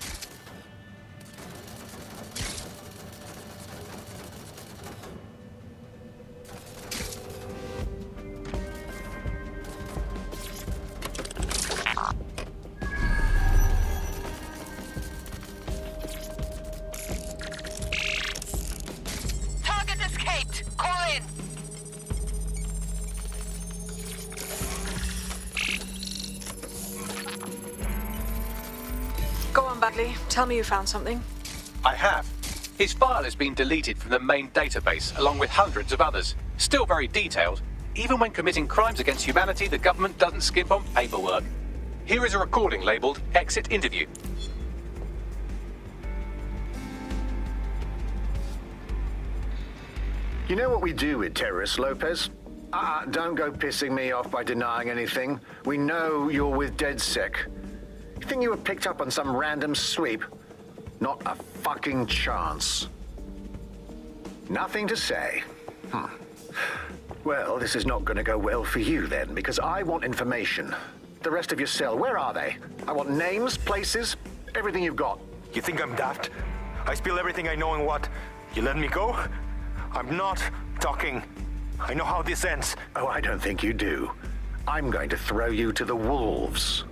Target escaped. Call in. Go on, Bagley. Tell me you found something. I have. His file has been deleted from the main database, along with hundreds of others. Still very detailed. Even when committing crimes against humanity, the government doesn't skimp on paperwork. Here is a recording labeled Exit Interview. You know what we do with terrorists, Lopez? Don't go pissing me off by denying anything. We know you're with DedSec. You think you were picked up on some random sweep? Not a fucking chance. Nothing to say. Well, this is not going to go well for you then, because I want information. The rest of your cell, where are they? I want names, places, everything you've got. You think I'm daft? I spill everything I know and what? You let me go? I'm not talking. I know how this ends. Oh, I don't think you do. I'm going to throw you to the wolves.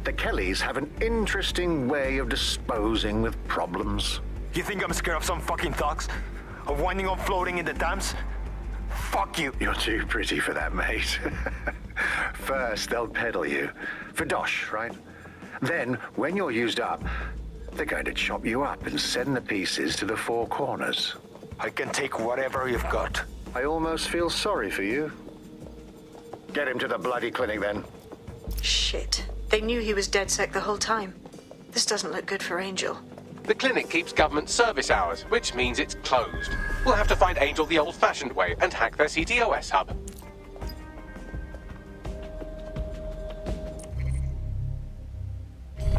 The Kellys have an interesting way of disposing with problems. You think I'm scared of some fucking thugs? Of winding up floating in the dams? Fuck you. You're too pretty for that, mate. First, they'll peddle you. For dosh, right? Then, when you're used up, they're going to chop you up and send the pieces to the four corners. I can take whatever you've got. I almost feel sorry for you. Get him to the bloody clinic, then. Shit. They knew he was DedSec the whole time. This doesn't look good for Angel. The clinic keeps government service hours, which means it's closed. We'll have to find Angel the old-fashioned way and hack their CTOS hub.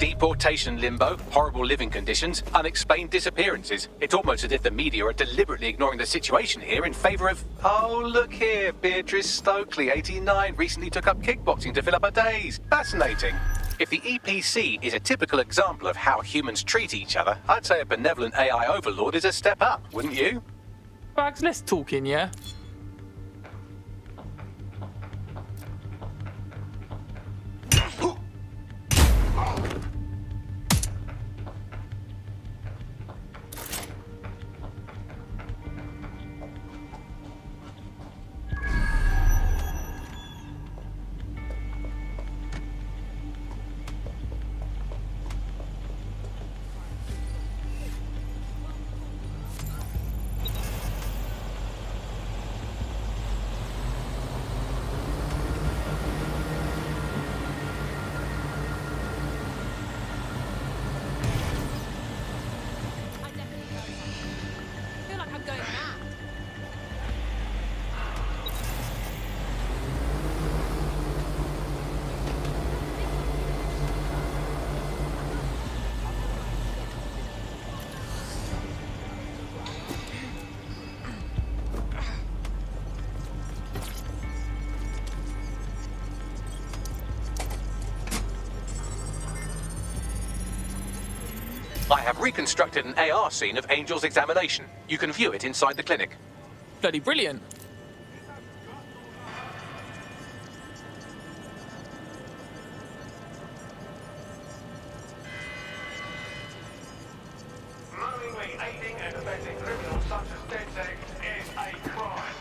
Deportation limbo, horrible living conditions, unexplained disappearances. It's almost as if the media are deliberately ignoring the situation here in favour of... Oh, look here, Beatrice Stokely, 89, recently took up kickboxing to fill up her days. Fascinating. If the EPC is a typical example of how humans treat each other, I'd say a benevolent AI overlord is a step up, wouldn't you? Bags, let's talk in, yeah? I have reconstructed an AR scene of Angel's examination. You can view it inside the clinic. Bloody brilliant. Knowingly aiding and abetting criminals such as DedSec is a crime.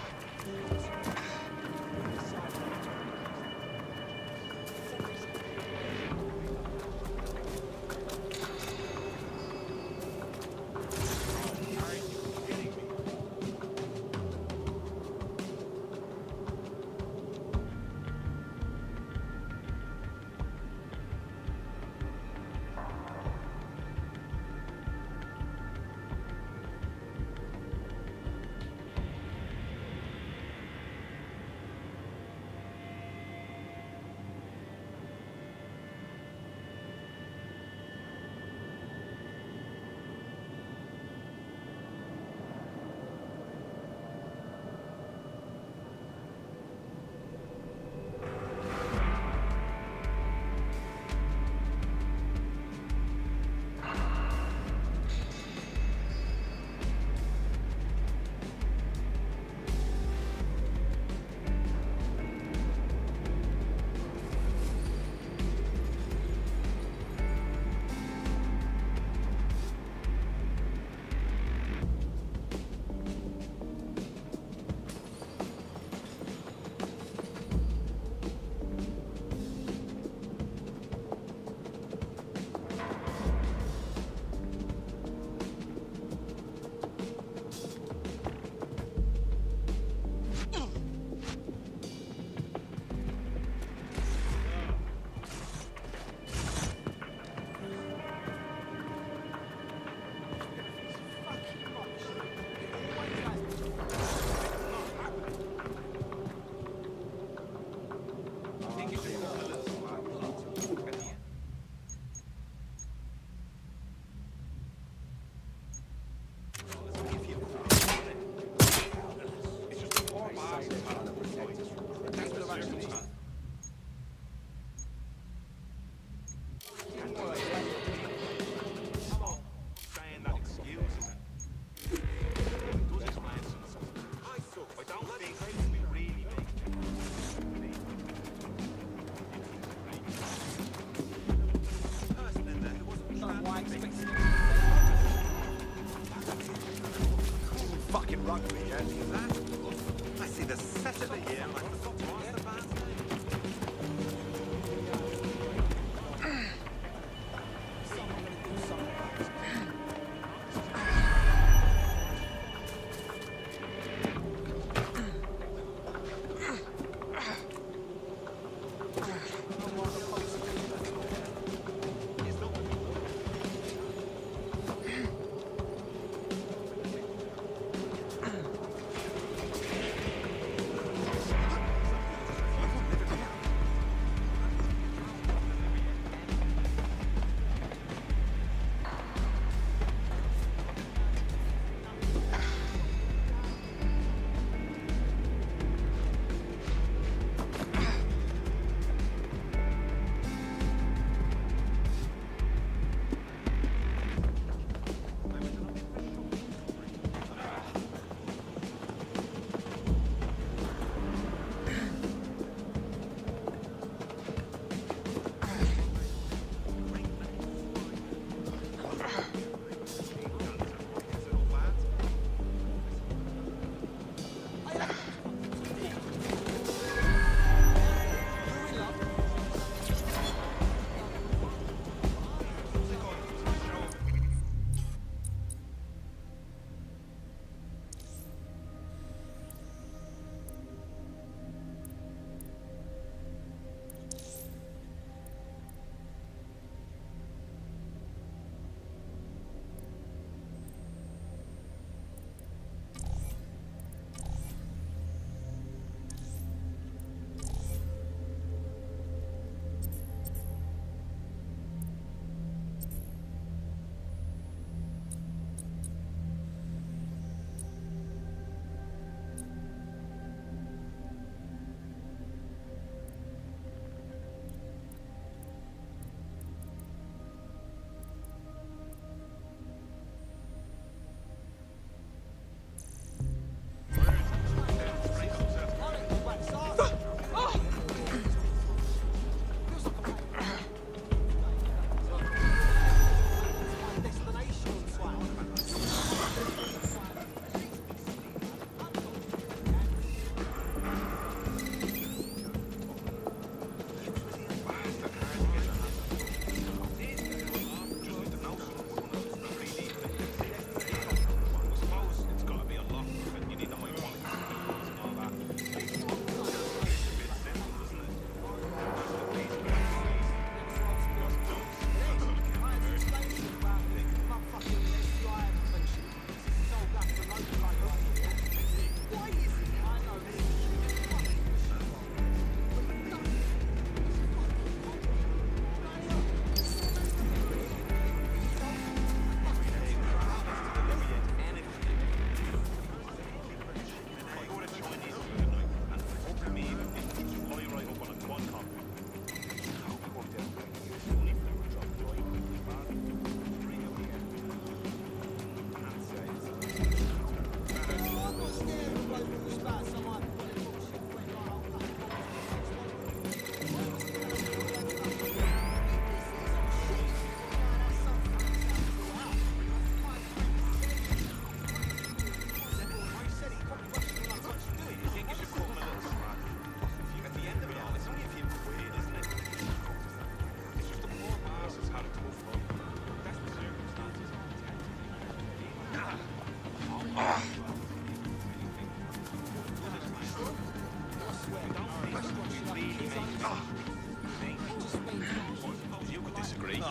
You could disagree.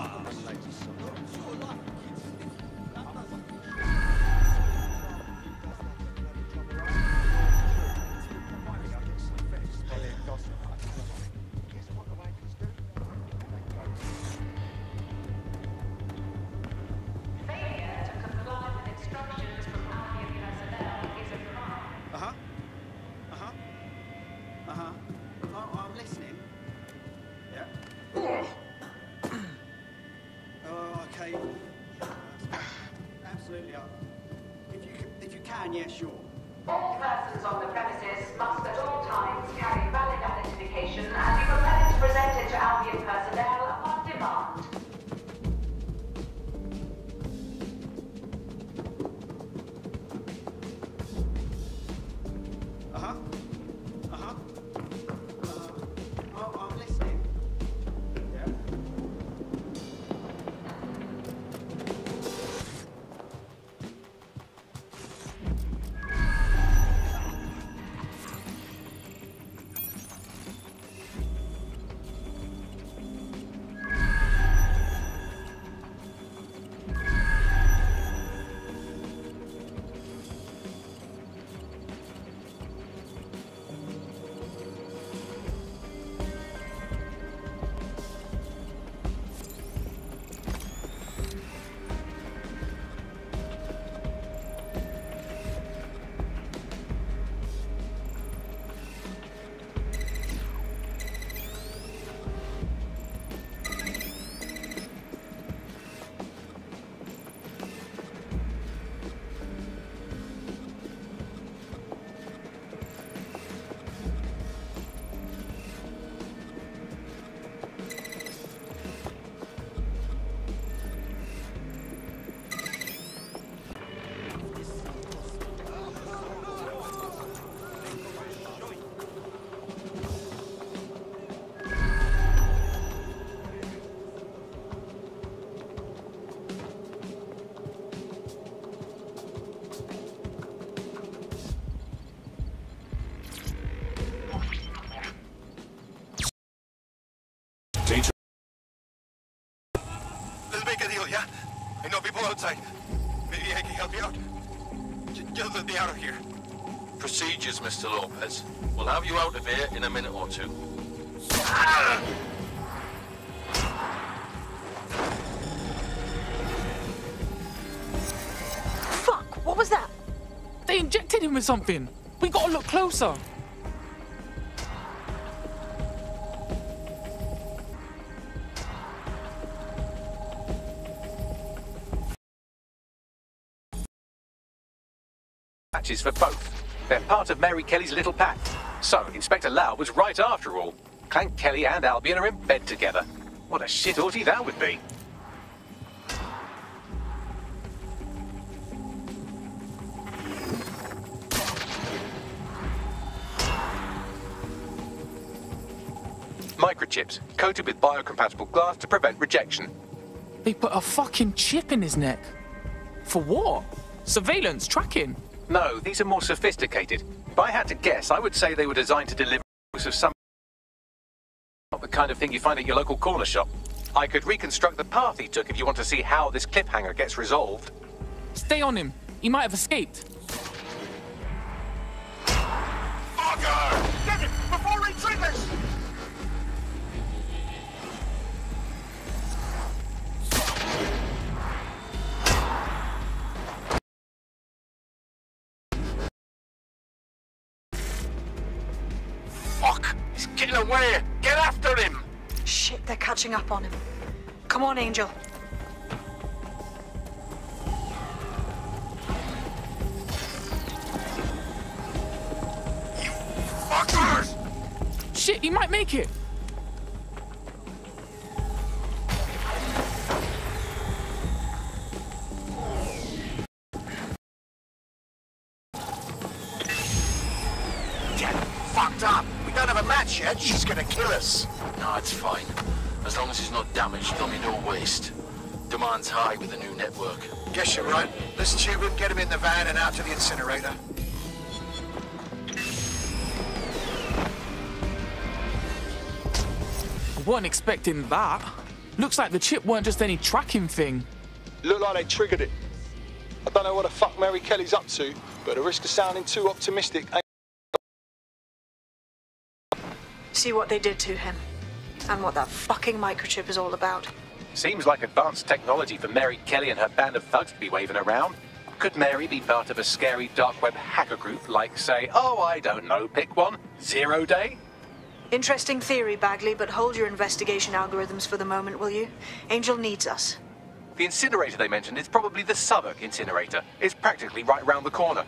I'm listening. Yeah. Oh, okay. Absolutely. If you can, yeah, sure. All persons on the premises must at all times carry valid identification and be prepared to present it to Albion personnel upon demand. I'm listening. Yeah. Let's make a deal, yeah? I know people outside. Maybe I can help you out. Just let me out of here. Procedures, Mr. Lopez. We'll have you out of here in a minute or two. Fuck, what was that? They injected him with something. We gotta look closer. Matches for both. They're part of Mary Kelly's little pack. So, Inspector Lau was right after all. Clank Kelly and Albion are in bed together. What a shit orgy that would be. Microchips, coated with biocompatible glass to prevent rejection. They put a fucking chip in his neck. For what? Surveillance, tracking? No, these are more sophisticated. If I had to guess, I would say they were designed to deliver of some... Not the kind of thing you find at your local corner shop. I could reconstruct the path he took if you want to see how this cliffhanger gets resolved. Stay on him. He might have escaped. Fucker! Get him before he triggers! Fuck! He's getting away! Get after him! Shit, they're catching up on him. Come on, Angel. You fuckers! Shit, he might make it. Fucked up! We don't have a match yet. She's gonna kill us. No, it's fine. As long as he's not damaged, there'll be no waste. Demand's high with the new network. Guess you're right. Let's tube him, get him in the van and out to the incinerator. Weren't expecting that. Looks like the chip weren't just any tracking thing. Looked like they triggered it. I don't know what the fuck Mary Kelly's up to, but at the risk of sounding too optimistic, See what they did to him, and what that fucking microchip is all about. Seems like advanced technology for Mary Kelly and her band of thugs to be waving around. Could Mary be part of a scary dark web hacker group like, say, oh, I don't know, pick one, 0 Day? Interesting theory, Bagley, but hold your investigation algorithms for the moment, will you? Angel needs us. The incinerator they mentioned is probably the Southwark incinerator. It's practically right round the corner.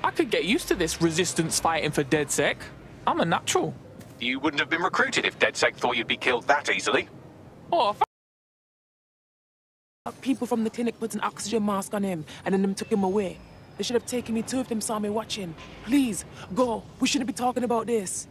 I could get used to this resistance fighting for DedSec. I'm a natural. You wouldn't have been recruited if DedSec thought you'd be killed that easily. Oh, people from the clinic put an oxygen mask on him, and then them took him away. They should have taken me too if them saw me watching. Please, go. We shouldn't be talking about this.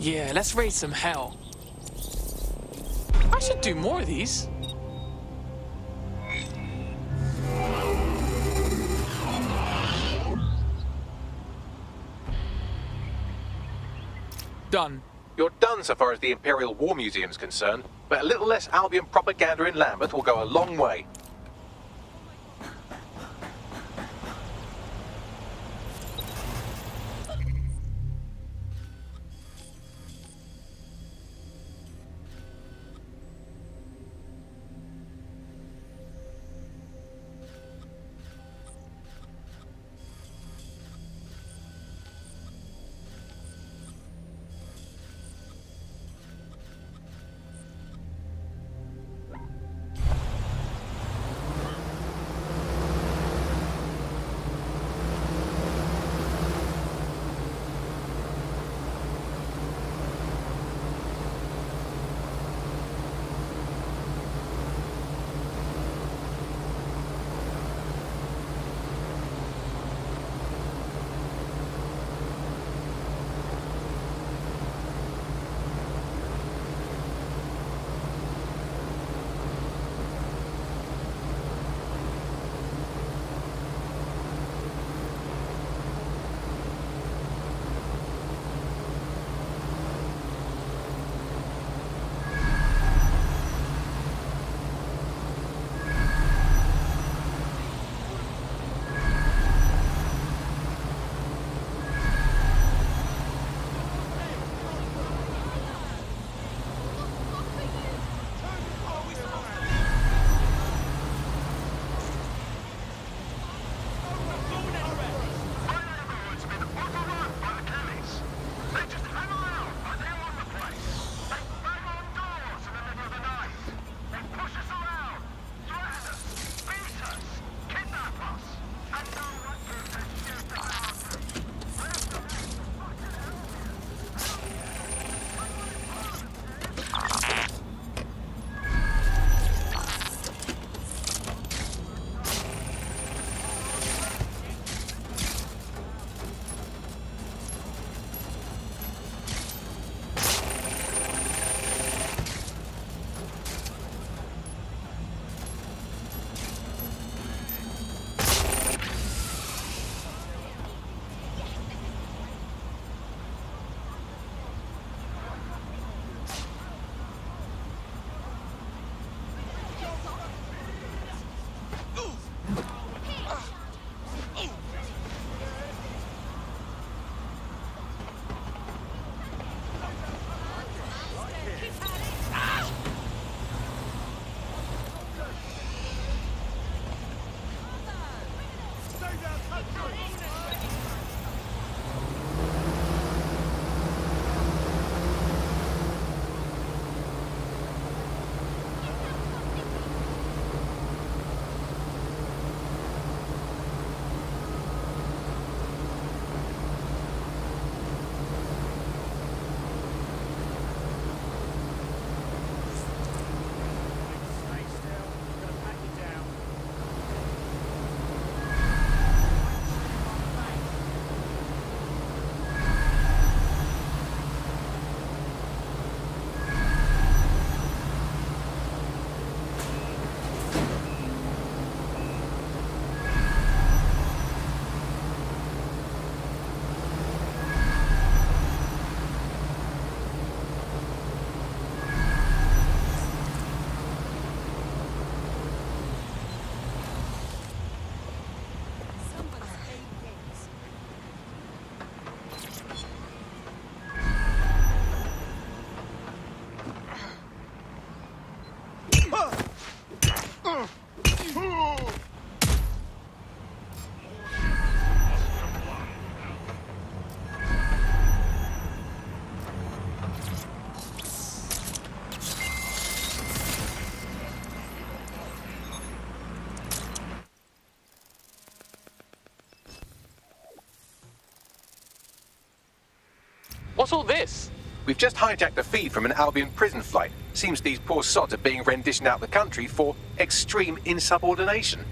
Yeah, let's raise some hell. I should do more of these. Done. You're done so far as the Imperial War Museum's concerned, but a little less Albion propaganda in Lambeth will go a long way. What's all this? We've just hijacked a feed from an Albion prison flight. Seems these poor sods are being renditioned out the country for extreme insubordination.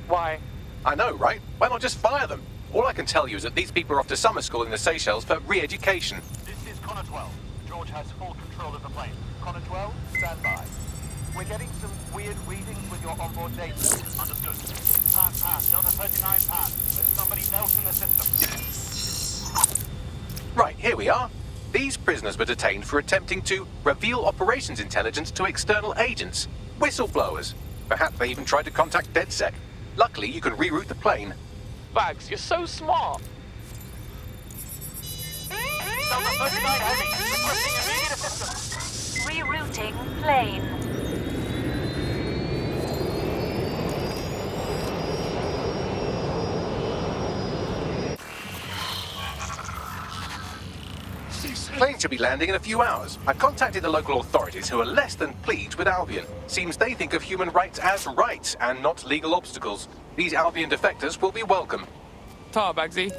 Why? I know, right? Why not just fire them? All I can tell you is that these people are off to summer school in the Seychelles for re-education. This is Connor 12. George has full control of the plane. Connor 12, stand by. We're getting some weird readings with your onboard data. Understood. Pass. Delta 39 pass. There's somebody else in the system. Right, here we are. These prisoners were detained for attempting to reveal operations intelligence to external agents. Whistleblowers. Perhaps they even tried to contact DedSec. Luckily, you can reroute the plane. Bags, you're so smart. Delta 39 heavy. Requesting immediate assistance. Rerouting plane. Plane should be landing in a few hours. I've contacted the local authorities who are less than pleased with Albion. Seems they think of human rights as rights and not legal obstacles. These Albion defectors will be welcome. Ta, Bagsy.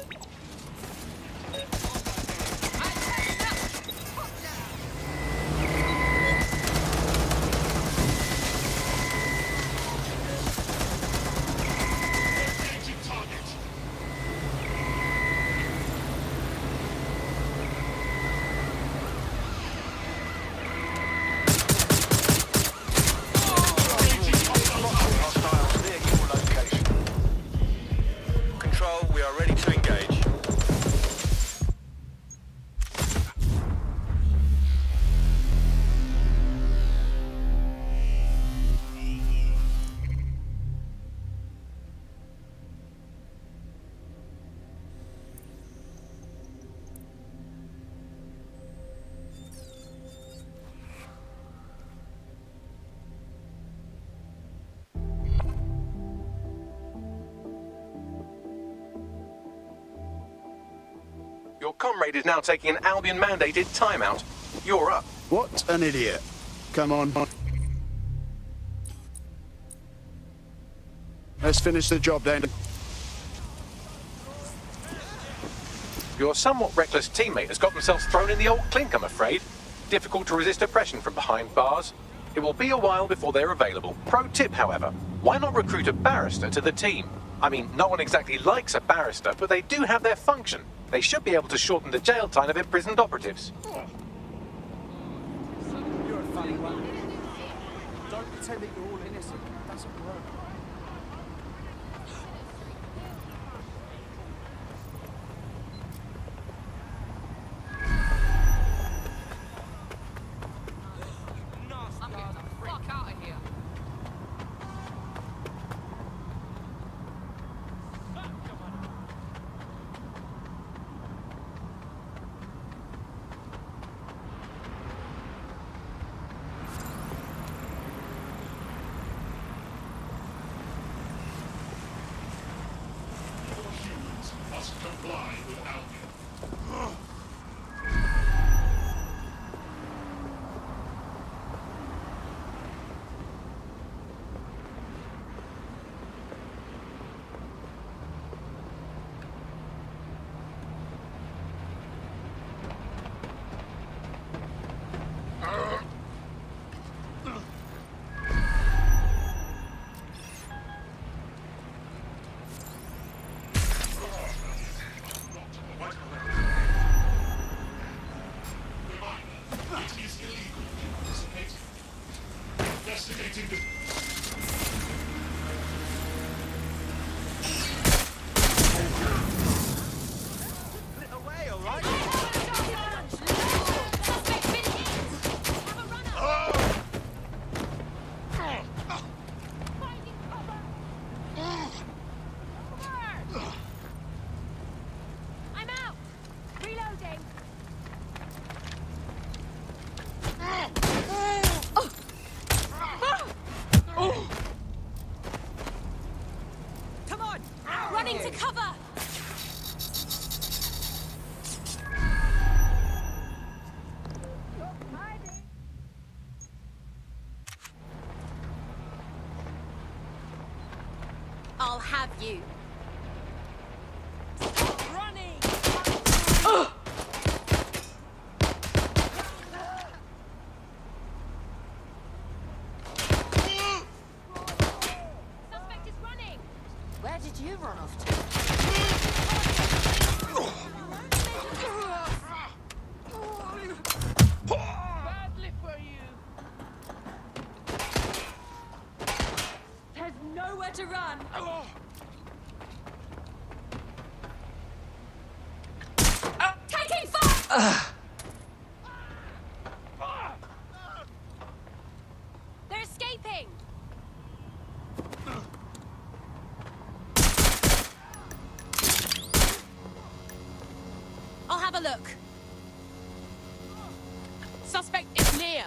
Your comrade is now taking an Albion-mandated timeout. You're up. What an idiot. Come on. Let's finish the job then. Your somewhat reckless teammate has got themselves thrown in the old clink, I'm afraid. Difficult to resist oppression from behind bars. It will be a while before they're available. Pro tip, however, why not recruit a barrister to the team? I mean, no one exactly likes a barrister, but they do have their function. They should be able to shorten the jail time of imprisoned operatives. You're a funny one. Don't pretend that you're all innocent. That doesn't work. I'm getting the fuck out of here. Must comply with Albion. Investigating the... Away, all right? I'm out! Reloading! Come on! Running to cover! I'll have you. Running! They're escaping! I'll have a look. Suspect is near.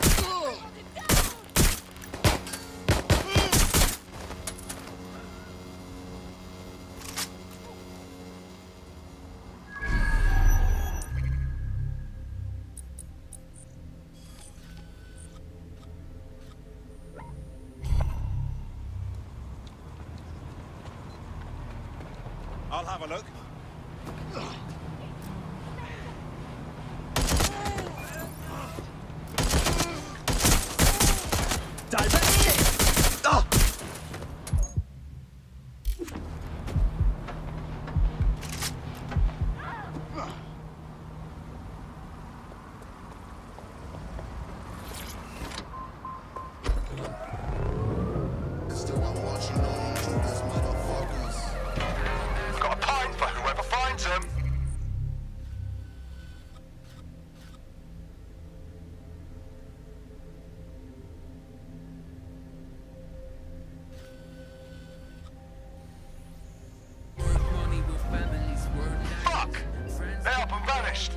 I'll have a look. Got a pint for whoever finds them. Fuck! They're up and vanished.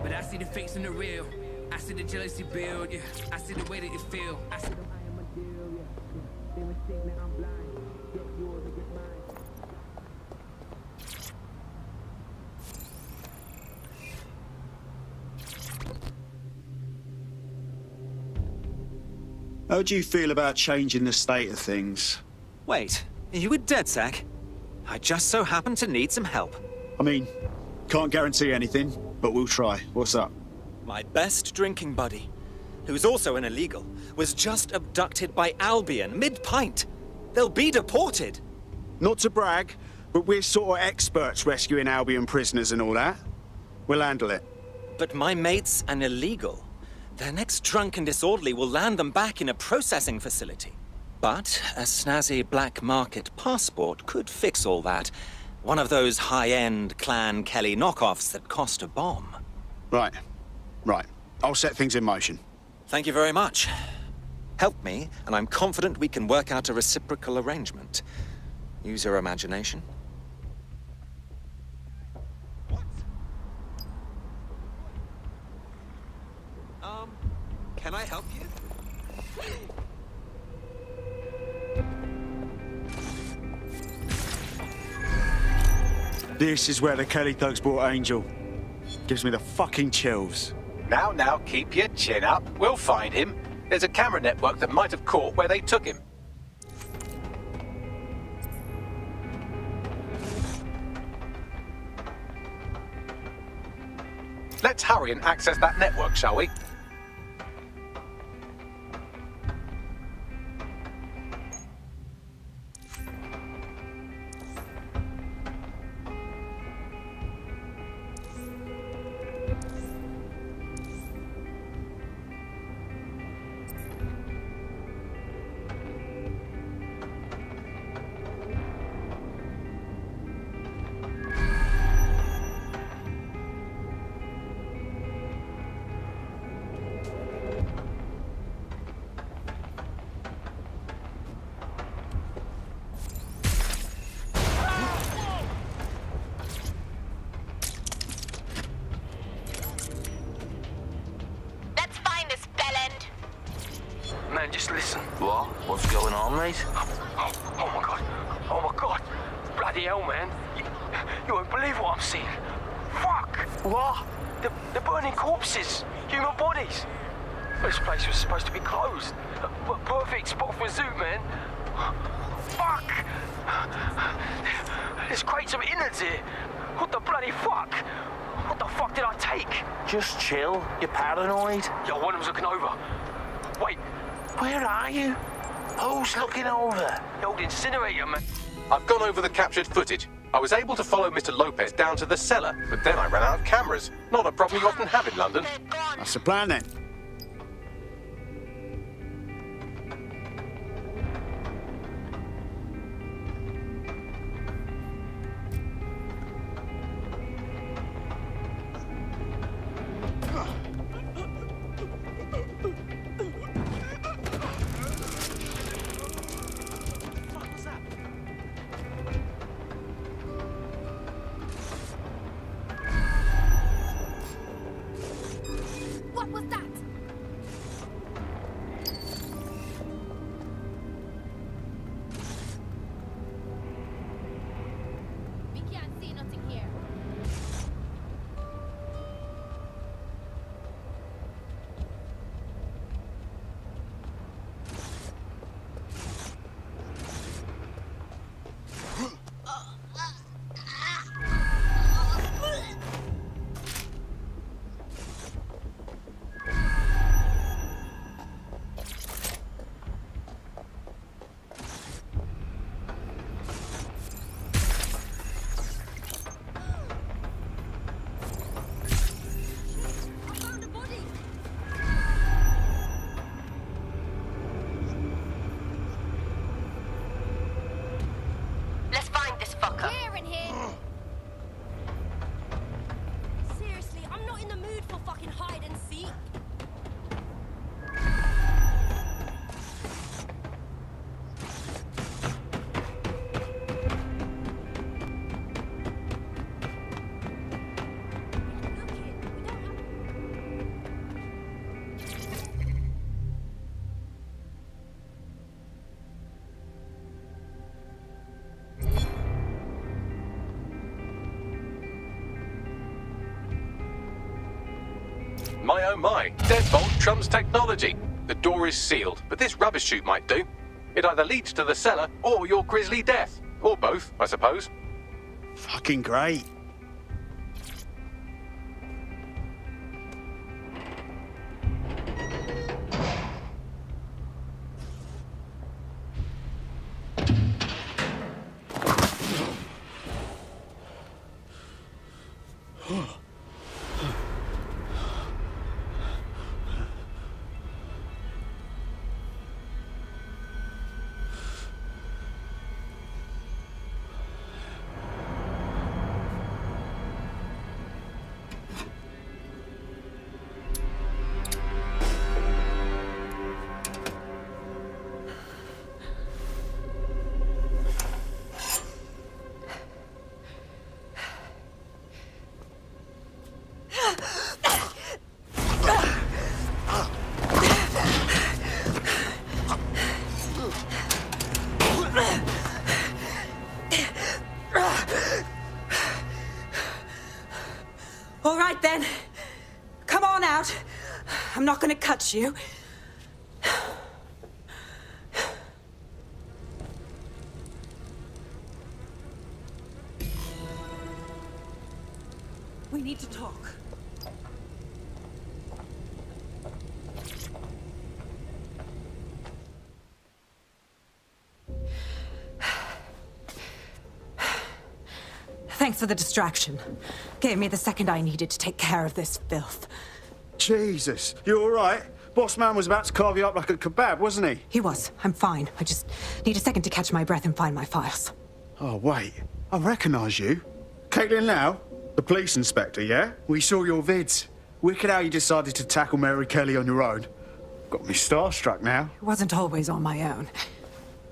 I see the fakes and the real. I see the jealousy build, yeah. I see the way that you feel. I see the I am a deal, yeah. They mistake that I'm blind. Get yours or get mine. How do you feel about changing the state of things? Wait, are you a dead sack? I just so happen to need some help. I mean, can't guarantee anything, but we'll try. What's up? My best drinking buddy, who's also an illegal, was just abducted by Albion mid-pint. They'll be deported. Not to brag, but we're sort of experts rescuing Albion prisoners and all that. We'll handle it. But my mate's an illegal. Their next drunk and disorderly will land them back in a processing facility. But a snazzy black market passport could fix all that. One of those high-end Clan Kelly knockoffs that cost a bomb. Right. I'll set things in motion. Thank you very much. Help me, and I'm confident we can work out a reciprocal arrangement. Use your imagination. Can I help you? This is where the Kelly thugs brought Angel. Gives me the fucking chills. Now, keep your chin up. We'll find him. There's a camera network that might have caught where they took him. Let's hurry and access that network, shall we? Man, just listen. What? What's going on, mate? Oh my god. Oh my god. Bloody hell, man. You won't believe what I'm seeing. Fuck! What? They're burning corpses. Human bodies. This place was supposed to be closed. A perfect spot for a zoo, man. Fuck! There's crates of innards here. What the bloody fuck? What the fuck did I take? Just chill. You're paranoid. Yo, one of them's looking over. Wait, Where are you? Who's looking over? the old incinerator, man. I've gone over the captured footage. I was able to follow Mr. Lopez down to the cellar, but then I ran out of cameras. Not a problem you often have in London. That's the plan then. What was that? We can't see nothing here. Let's find this fucker. Clear in here. Seriously, I'm not in the mood for fucking hide and seek. My oh my, deadbolt trumps technology. The door is sealed, but this rubbish chute might do. It either leads to the cellar or your grisly death. Or both, I suppose. Fucking great. All right then. Come on out. I'm not gonna cut you. We need to talk. Thanks for the distraction. Gave me the second I needed to take care of this filth. Jesus, you all right? Boss man was about to carve you up like a kebab, wasn't he? He was. I'm fine. I just need a second to catch my breath and find my files. Oh, wait. I recognise you. Caitlin Lau? The police inspector, yeah? We saw your vids. Wicked how you decided to tackle Mary Kelly on your own. Got me starstruck now. It wasn't always on my own.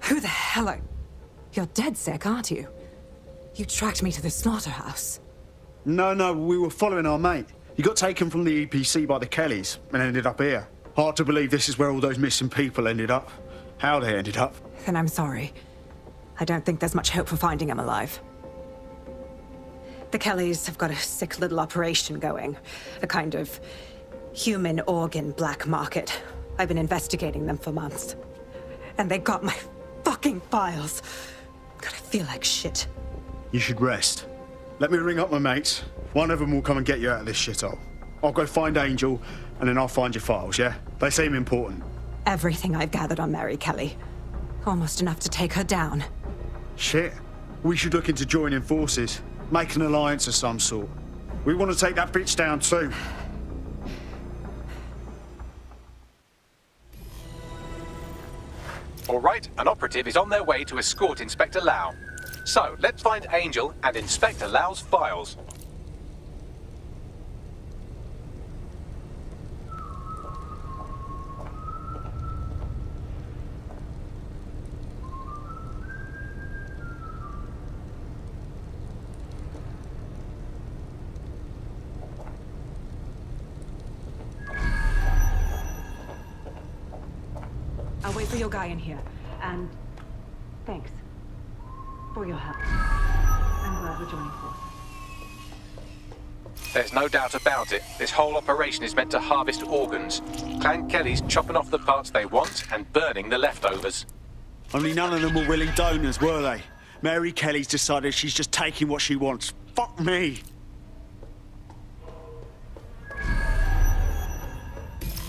Who the hell are... You're dead sick, aren't you? You tracked me to the slaughterhouse. No, we were following our mate. He got taken from the EPC by the Kellys and ended up here. Hard to believe this is where all those missing people ended up. How they ended up. Then I'm sorry. I don't think there's much hope for finding him alive. The Kellys have got a sick little operation going. A kind of human organ black market. I've been investigating them for months. And they got my fucking files. God, I feel like shit. You should rest. Let me ring up my mates. One of them will come and get you out of this shithole. I'll go find Angel, and then I'll find your files, yeah? They seem important. Everything I've gathered on Mary Kelly. Almost enough to take her down. Shit. We should look into joining forces. Make an alliance of some sort. We want to take that bitch down too. All right, an operative is on their way to escort Inspector Lau. So, let's find Angel and Inspector Lau's files. I'll wait for your guy in here, and thanks for your help. I'm glad we're joining forces. There's no doubt about it. This whole operation is meant to harvest organs. Clan Kelly's chopping off the parts they want and burning the leftovers. Only none of them were willing donors, were they? Mary Kelly's decided she's just taking what she wants. Fuck me!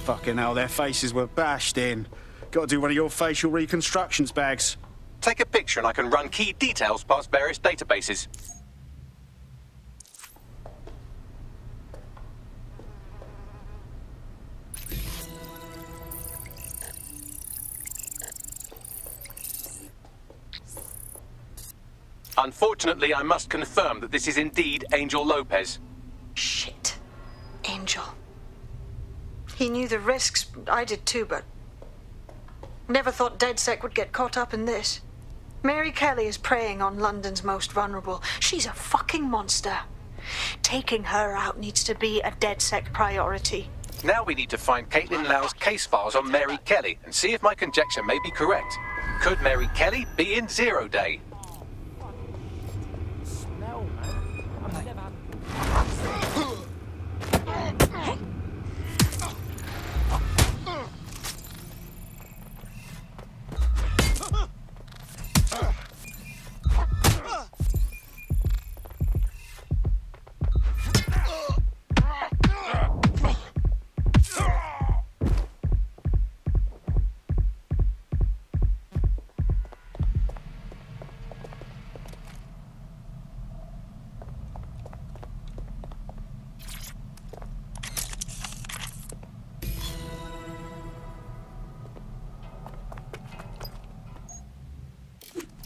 Fucking hell, their faces were bashed in. Gotta do one of your facial reconstructions, Bags. Take a picture and I can run key details past various databases. Unfortunately, I must confirm that this is indeed Angel Lopez. Shit. Angel. He knew the risks. I did too, but never thought DedSec would get caught up in this. Mary Kelly is preying on London's most vulnerable. She's a fucking monster. Taking her out needs to be a DedSec priority. Now we need to find Caitlin Lau's case files on Mary Kelly and see if my conjecture may be correct. Could Mary Kelly be in Zero Day?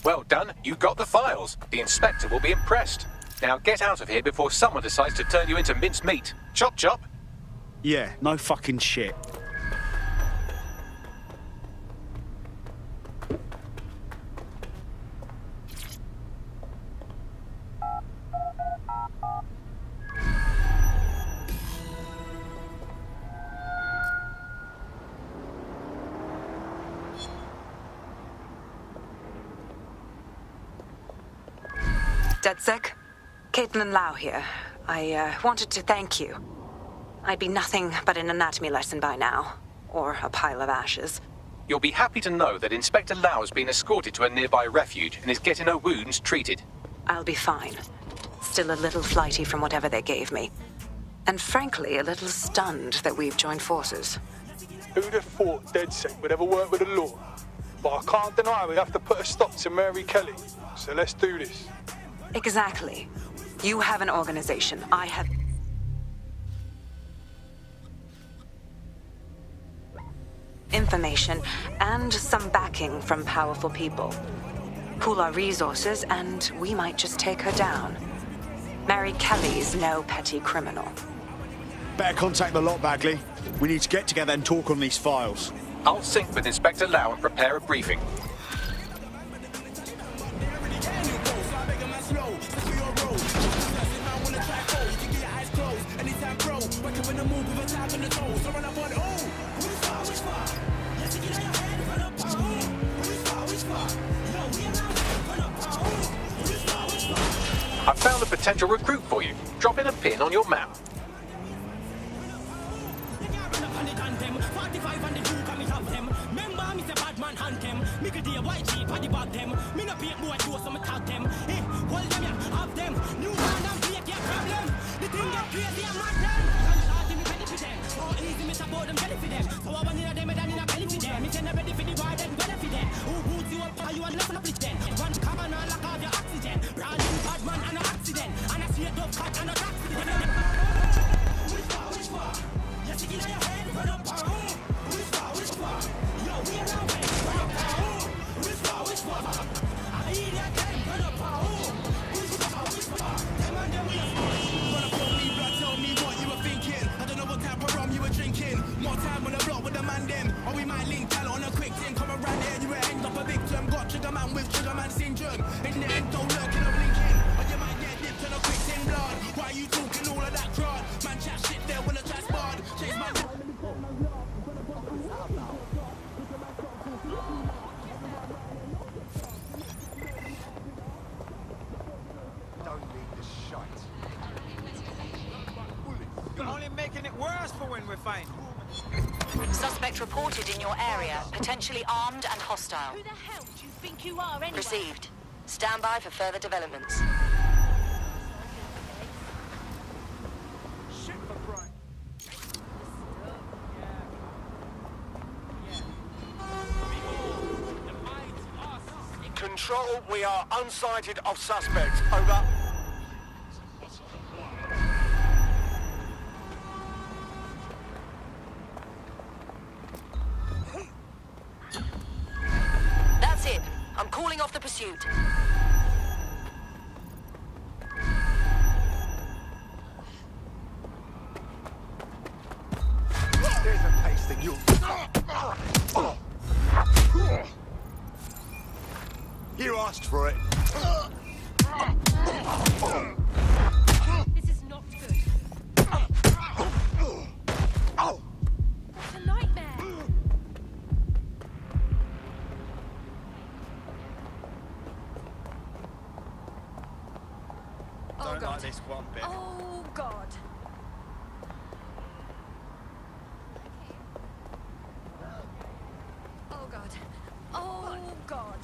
Well done, you got the files. The inspector will be impressed. Now get out of here before someone decides to turn you into minced meat. Chop chop. Yeah, no fucking shit. DedSec, Caitlin Lau here. I wanted to thank you. I'd be nothing but an anatomy lesson by now, or a pile of ashes. You'll be happy to know that Inspector Lau has been escorted to a nearby refuge and is getting her wounds treated. I'll be fine. Still a little flighty from whatever they gave me. And frankly, a little stunned that we've joined forces. Who'd have thought DedSec would ever work with the law? But I can't deny we have to put a stop to Mary Kelly. So let's do this. Exactly. You have an organization. I have... information and some backing from powerful people. Pool our resources and we might just take her down. Mary Kelly's no petty criminal. Better contact the lot, Bagley. We need to get together and talk on these files. I'll sync with Inspector Lau and prepare a briefing. I found a potential recruit for you. Drop in a pin on your map. worse for when we're fighting. Suspect reported in your area, potentially armed and hostile. Who the hell do you think you are, anyway? Received. Stand by for further developments. Shit for Brian. Control, we are unsighted of suspects. Over. That's it. I'm calling off the pursuit. There's a taste in you. You asked for it. This is not good. It's a nightmare. Don't like this one bit. Oh, God. Oh, God. Oh, God.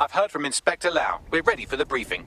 I've heard from Inspector Lau. We're ready for the briefing.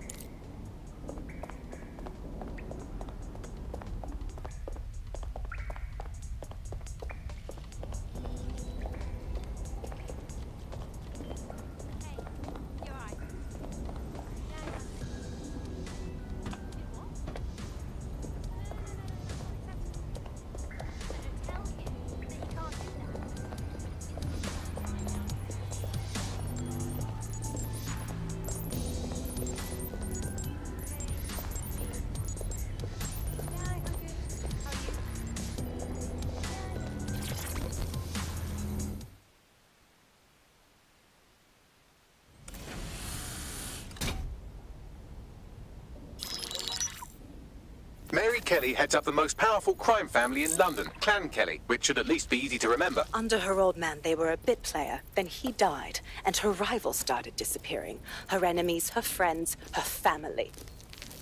Mary Kelly heads up the most powerful crime family in London, Clan Kelly, which should at least be easy to remember. Under her old man, they were a bit player. Then he died, and her rivals started disappearing. Her enemies, her friends, her family.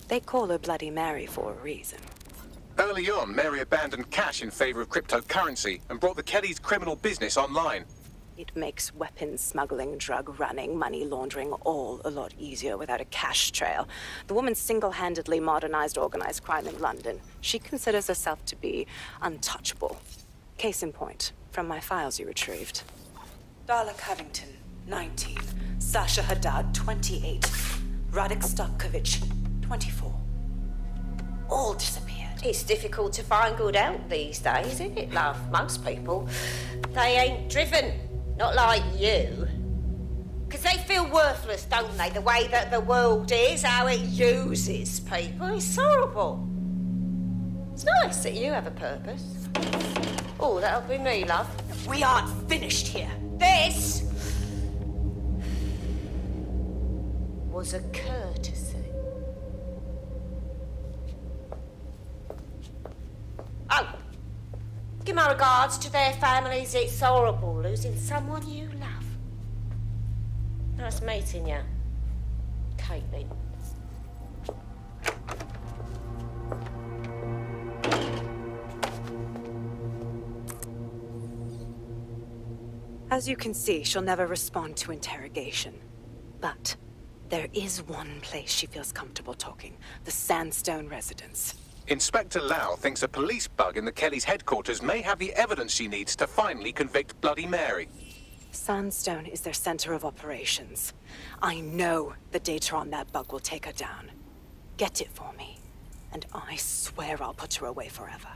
They call her Bloody Mary for a reason. Early on, Mary abandoned cash in favor of cryptocurrency and brought the Kellys' criminal business online. It makes weapons smuggling, drug running, money laundering all a lot easier without a cash trail. The woman single-handedly modernized organized crime in London. She considers herself to be untouchable. Case in point, from my files you retrieved. Darla Covington, 19. Sasha Haddad, 28. Radek Starkovich, 24. All disappeared. It's difficult to find good help these days, isn't it, love? Most people, they ain't driven. Not like you. Because they feel worthless, don't they? The way that the world is, how it uses people. It's horrible. It's nice that you have a purpose. Oh, that'll be me, love. We aren't finished here. This was a courtesy. Give my regards to their families. It's horrible losing someone you love. Nice meeting you, Caitlin. As you can see, she'll never respond to interrogation. But there is one place she feels comfortable talking. The Sandstone residence. Inspector Lau thinks a police bug in the Kelly's headquarters may have the evidence she needs to finally convict Bloody Mary. Sandstone is their center of operations. I know the data on that bug will take her down. Get it for me, and I swear I'll put her away forever.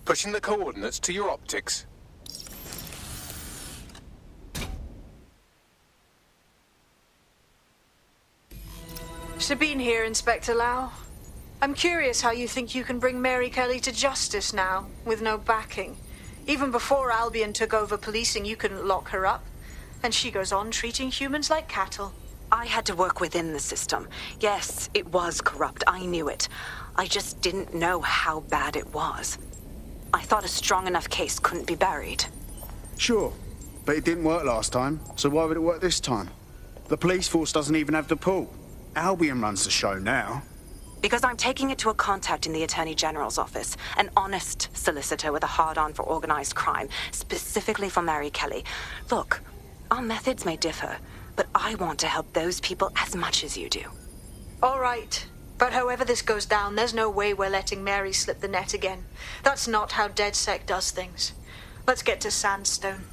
Pushing the coordinates to your optics. Sabine here, Inspector Lau. I'm curious how you think you can bring Mary Kelly to justice now, with no backing. Even before Albion took over policing, you couldn't lock her up. And she goes on treating humans like cattle. I had to work within the system. Yes, it was corrupt. I knew it. I just didn't know how bad it was. I thought a strong enough case couldn't be buried. Sure, but it didn't work last time, so why would it work this time? The police force doesn't even have the pull. Albion runs the show now. Because I'm taking it to a contact in the Attorney General's office, an honest solicitor with a hard-on for organized crime, specifically for Mary Kelly. Look, our methods may differ, but I want to help those people as much as you do. All right. But however this goes down, there's no way we're letting Mary slip the net again. That's not how DedSec does things. Let's get to Sandstone.